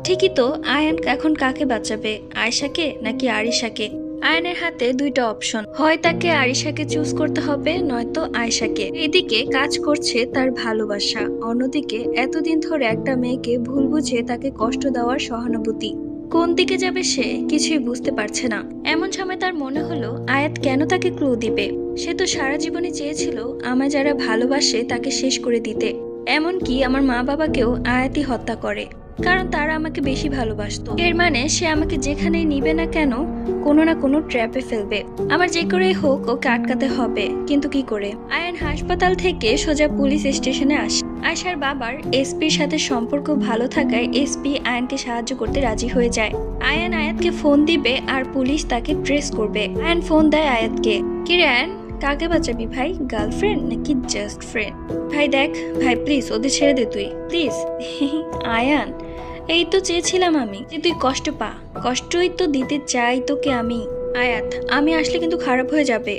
ঠিকই তো, আয়ান এখন কাকে বাঁচাবে, আয়েশাকে নাকি আরিশাকে? আয়ানের হাতে 2টা অপশন, হয় তাকে আরিশাকে চুজ করতে হবে, নয়তো আয়েশাকে। এদিকে কাজ করছে তার ভালোবাসা, অন্যদিকে এতদিন ধরে একটা মেয়েকে ভুল বুঝে তাকে কষ্ট দেওয়ার সহানুভূতি। কোন দিকে যাবে সে কিছুই বুঝতে পারছে না। এমন সময় তার মনে হলো, আয়াত কেন তাকে ক্লু দিবে? সে তো সারা জীবনে চেয়েছিল আমায় যারা ভালোবাসে তাকে শেষ করে দিতে। এমনকি আমার মা বাবাকেও আয়াতই হত্যা করে, কারণ তারা আমাকে বেশি ভালোবাসতো। এর মানে সে আমাকে যেখানেই নিবে না কেন কোনো না কোনো ট্র্যাপে ফেলবে। আমার যে করেই হোক ওকে আটকাতে হবে, কিন্তু কি করে? আয়ান হাসপাতাল থেকে সোজা পুলিশ স্টেশনে আসে। আয়শার বাবার এসপির সাথে সম্পর্ক ভালো থাকায় এসপি আয়ানকে সাহায্য করতে রাজি হয়ে যায়। আয়ান আয়াতকে ফোন দিবে আর পুলিশ তাকে ট্রেস করবে। আয়ান ফোন দেয় আয়াতকে। কি রে আয়ান, কাকে বাঁচাবি ভাই? গার্লফ্রেন্ড নাকি জাস্ট ফ্রেন্ড? ভাই দেখ ভাই, প্লিজ ওদের ছেড়ে দে তুই, প্লিজ। আয়ান, এই তো চেয়েছিলাম আমি যে তুই কষ্ট পা, কষ্টই তো দিতে চাই তোকে আমি। আয়াত, আমি আসলে কিন্তু খারাপ হয়ে যাবে।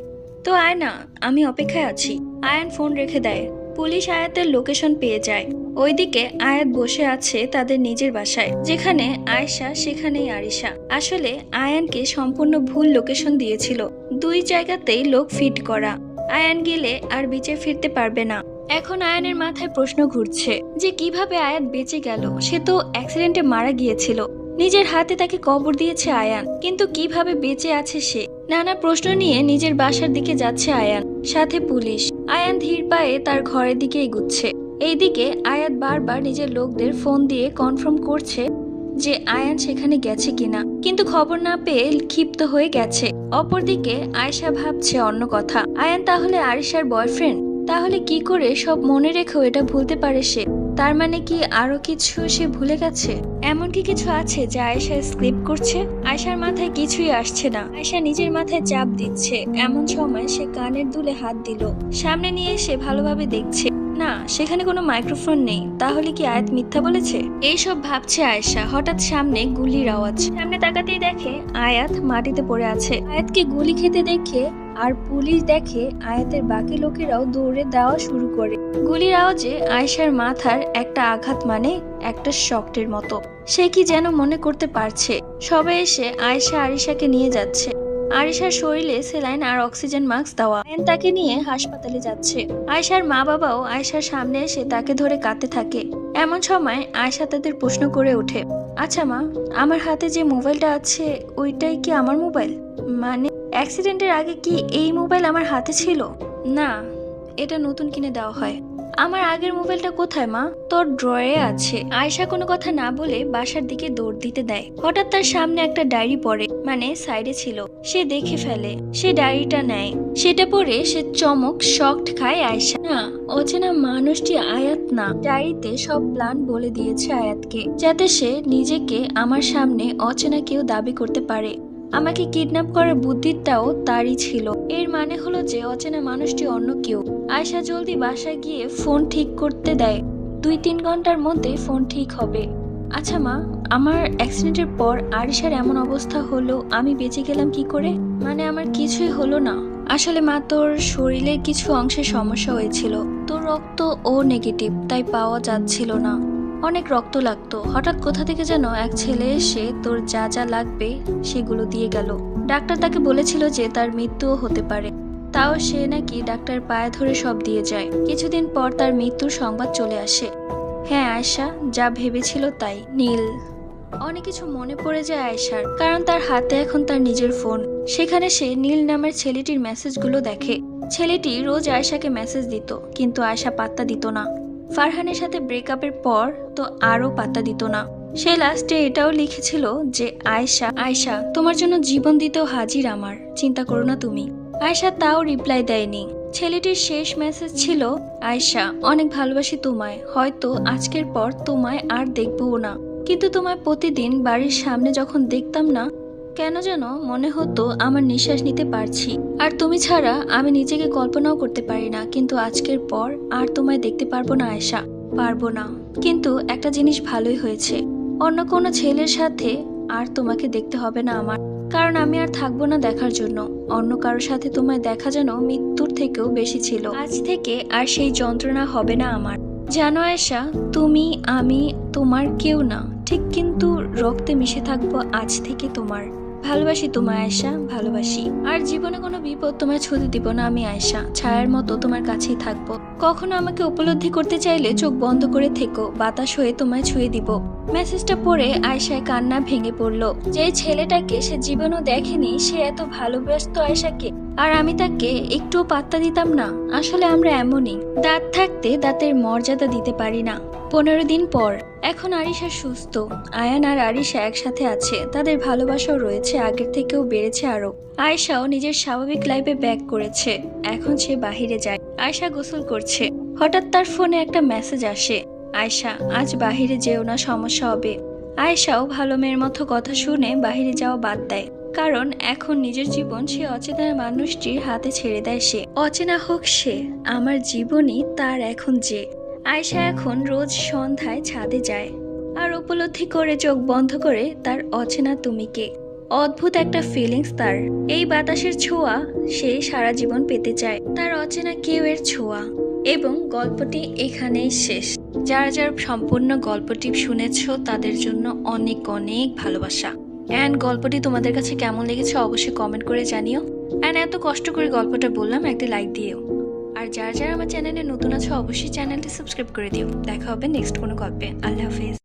তো আয় না, আমি অপেক্ষায় আছি। আয়ান ফোন রেখে দেয়। পুলিশ আয়াতের লোকেশন পেয়ে যায়। ওইদিকে আয়াত বসে আছে তাদের নিজের বাসায়, যেখানে আয়েশা সেখানেই আরিশা। আসলে আয়ানকে সম্পূর্ণ ভুল লোকেশন দিয়েছিল। দুই জায়গাতেই লোক ফিট করা। আয়ান গেলে আর বেঁচে ফিরতে পারবে না। এখন আয়ানের মাথায় প্রশ্ন ঘুরছে যে কিভাবে আয়াত বেঁচে গেল। সে তো অ্যাক্সিডেন্টে মারা গিয়েছিল, নিজের হাতে তাকে কবর দিয়েছে আয়ান, কিন্তু কিভাবে বেঁচে আছে সে? নানা প্রশ্ন নিয়ে নিজের বাসার দিকে যাচ্ছে আয়ান, সাথে পুলিশ। আয়ান ধীর পায়ে তার ঘরের দিকে এগুচ্ছে। এইদিকে আয়াত বারবার নিজের লোকদের ফোন দিয়ে কনফার্ম করছে যে আয়ান সেখানে গেছে কিনা, কিন্তু খবর না পেয়ে ক্ষিপ্ত হয়ে গেছে। অপরদিকে আয়েশা ভাবছে অন্য কথা। আয়ান তাহলে আরিশার বয়ফ্রেন্ড? তাহলে কি করে সব মনে রেখেও এটা ভুলতে পারে সে? তার মানে কি আরো কিছু সে ভুলে গেছে? এমন কি কিছু আছে যা আয়েশা স্ক্রিপ্ট করছে? আয়েশার মাথায় কিছুই আসছে না। আয়েশা নিজের মাথায় চাপ দিচ্ছে। এমন সময় সে কানের দুলে হাত দিল। সামনে নিয়ে এসে ভালোভাবে দেখছে, না সেখানে কোনো মাইক্রোফোন নেই। তাহলে কি আয়াত মিথ্যা বলেছে? এইসব ভাবছে আয়েশা। হঠাৎ সামনে গুলির আওয়াজ। সামনে তাকাতেই দেখে আয়াত মাটিতে পড়ে আছে। আয়াতকে গুলি খেতে দেখে আর পুলিশ দেখে আয়াতের বাকি লোকেরাও দৌড়ে দেওয়া শুরু করে। গুলির আওয়াজে আয়েশার মাথার একটা আঘাত মানে একটা শকের মতো। সে কি যেন মনে করতে পারছে। সবাই এসে আয়েশা আরিশাকে নিয়ে যাচ্ছে। আরিশার শরীরে সেলাইন আর অক্সিজেন মাস্ক দেওয়া। আয়ান তাকে নিয়ে হাসপাতালে যাচ্ছে। আয়েশার মা বাবাও আয়েশার সামনে এসে তাকে ধরে কাঁদতে থাকে। এমন সময় আয়েশা তাদের প্রশ্ন করে ওঠে, আচ্ছা মা, আমার হাতে যে মোবাইলটা আছে ওইটাই কি আমার মোবাইল? মানে অ্যাক্সিডেন্টের আগে কি এই মোবাইল আমার হাতে ছিল? না, এটা নতুন কিনে দেওয়া হয়। আমার আগের মোবাইলটা কোথায় মা? তোর ড্রয়ে আছে। আয়েশা কোনো কথা না বলে বাসার দিকে দৌড় দিতে দেয়। হঠাৎ তার সামনে একটা ডায়েরি পড়ে, মানে সাইডে ছিল। সে দেখে ফেলে। সে ডায়েরিটা নেয়। সেটা পড়ে সে চমক শকড খায় আয়েশা। না, অচেনা মানুষটি আয়াত না। ডায়েরিতে সব প্ল্যান বলে দিয়েছে আয়াতকে, যাতে সে নিজেকে আমার সামনে অচেনা কেউ দাবি করতে পারে। আমাকে কিডন্যাপ করার বুদ্ধিটাও তারই ছিল। এর মানে হলো যে অচেনা মানুষটি অন্য কেউ। আয়েশা জলদি বাসায় গিয়ে ফোন ঠিক করতে দেয়। 2-3 ঘন্টার মধ্যে ফোন ঠিক হবে। আচ্ছা মা, আমার অ্যাক্সিডেন্টের পর আরিশার এমন অবস্থা হলো, আমি বেঁচে গেলাম কি করে? মানে আমার কিছুই হলো না। আসলে মা, তোর শরীরের কিছু অংশে সমস্যা হয়েছিল। তোর রক্ত ও নেগেটিভ, তাই পাওয়া যাচ্ছিল না। অনেক রক্ত লাগতো। হঠাৎ কোথা থেকে যেন এক ছেলে এসে তোর যা যা লাগবে সেগুলো দিয়ে গেল। ডাক্তার তাকে বলেছিল যে তার মৃত্যুও হতে পারে, তাও সে নাকি ডাক্তার পায়ে ধরে সব দিয়ে যায়। কিছুদিন পর তার মৃত্যুর সংবাদ চলে আসে। হ্যাঁ আয়েশা, যা ভেবেছিল তাই। নীল। অনেক কিছু মনে পড়ে যায় আয়েশার, কারণ তার হাতে এখন তার নিজের ফোন। সেখানে সে নীল নামের ছেলেটির মেসেজগুলো দেখে। ছেলেটি রোজ আয়েশাকে মেসেজ দিত, কিন্তু আয়েশা পাত্তা দিত না। ফারহানের সাথে ব্রেকআপের পর তো আরো পাত্তা দিত না। সে লাস্টে এটাও লিখেছিল যে আয়েশা, আয়েশা তোমার জন্য জীবন দিতেও হাজির আমার, চিন্তা করো না তুমি। আয়েশা তাও রিপ্লাই দেয়নি। ছেলেটির শেষ মেসেজ ছিল, আয়েশা অনেক ভালোবাসি তোমায়, হয়তো আজকের পর তোমায় আর দেখবও না, কিন্তু তোমায় প্রতিদিন বাড়ির সামনে যখন দেখতাম না, কেন যেন মনে হতো আমার নিঃশ্বাস নিতে পারছি। আর তুমি ছাড়া আমি নিজেকে কল্পনাও করতে পারি না, কিন্তু আজকের পর আর তোমায় দেখতে পারবো না আয়েশা, পারবো না। কিন্তু একটা জিনিস ভালোই হয়েছে, অন্য কোনো ছেলের সাথে আর তোমাকে দেখতে হবে না আমার, কারণ আমি আর থাকবো না দেখার জন্য। অন্য কারোর সাথে তোমায় দেখা যেন মৃত্যুর থেকেও বেশি ছিল। আজ থেকে আর সেই যন্ত্রণা হবে না আমার। জানো আয়েশা, তুমি আমি তোমার কেউ না ঠিক, কিন্তু রক্তে মিশে থাকবো আজ থেকে তোমার। ভালোবাসি তোমায় আয়েশা, ভালোবাসি। আর জীবনে কোনো বিপদ তোমায় ছুঁতে দিব না আমি আয়েশা, ছায়ার মতো তোমার কাছেই থাকবো। কখনো আমাকে উপলব্ধি করতে চাইলে চোখ বন্ধ করে থেকো, বাতাস হয়ে তোমায় ছুঁয়ে দিব। মেসেজটা পড়ে আয়েশায় কান্না ভেঙে পড়লো। যে ছেলেটাকে সে জীবনও দেখেনি সে এত ভালোবাসতো আয়েশাকে, আর আমি তাকে একটুও পাত্তা দিতাম না। আসলে আমরা এমনই, দাঁত থাকতে দাঁতের মর্যাদা দিতে পারি না। 15 দিন পর এখন আরিশা সুস্থ। আয়ান আর আরিশা একসাথে আছে, তাদের ভালোবাসাও রয়েছে, আগের থেকেও বেড়েছে আরো। আয়েশাও নিজের স্বাভাবিক লাইফে ব্যাক করেছে, এখন সে বাহিরে যায়। আয়েশা গোসল করছে, হঠাৎ তার ফোনে একটা মেসেজ আসে, আয়েশা আজ বাহিরে যেও না, সমস্যা হবে। আয়েশাও ভালো মেয়ের মতো কথা শুনে বাহিরে যাওয়া বাদ দেয়, কারণ এখন নিজের জীবন সে অচেনা মানুষটির হাতে ছেড়ে দেয়। সে অচেনা হোক, সে আমার জীবনই তার এখন যে। আয়েশা এখন রোজ সন্ধ্যায় ছাদে যায় আর উপলব্ধি করে চোখ বন্ধ করে তার অচেনা তুমিকে। অদ্ভুত একটা ফিলিংস তার, এই বাতাসের ছোঁয়া সে সারা জীবন পেতে চায়, তার অচেনা কেউ এর ছোঁয়া। এবং গল্পটি এখানেই শেষ। যারা যারা সম্পূর্ণ গল্পটি শুনেছো তাদের জন্য অনেক অনেক ভালোবাসা। অ্যান্ড গল্পটি তোমাদের কাছে কেমন লেগেছে অবশ্যই কমেন্ট করে জানিও। অ্যান্ড এত কষ্ট করে গল্পটা বললাম, একটা লাইক দিও। আর যারা যারা আমার চ্যানেলে নতুন আছো অবশ্যই চ্যানেলটি সাবস্ক্রাইব করে দিও। দেখা হবে নেক্সট কোনো গল্পে। আল্লাহ হাফেজ।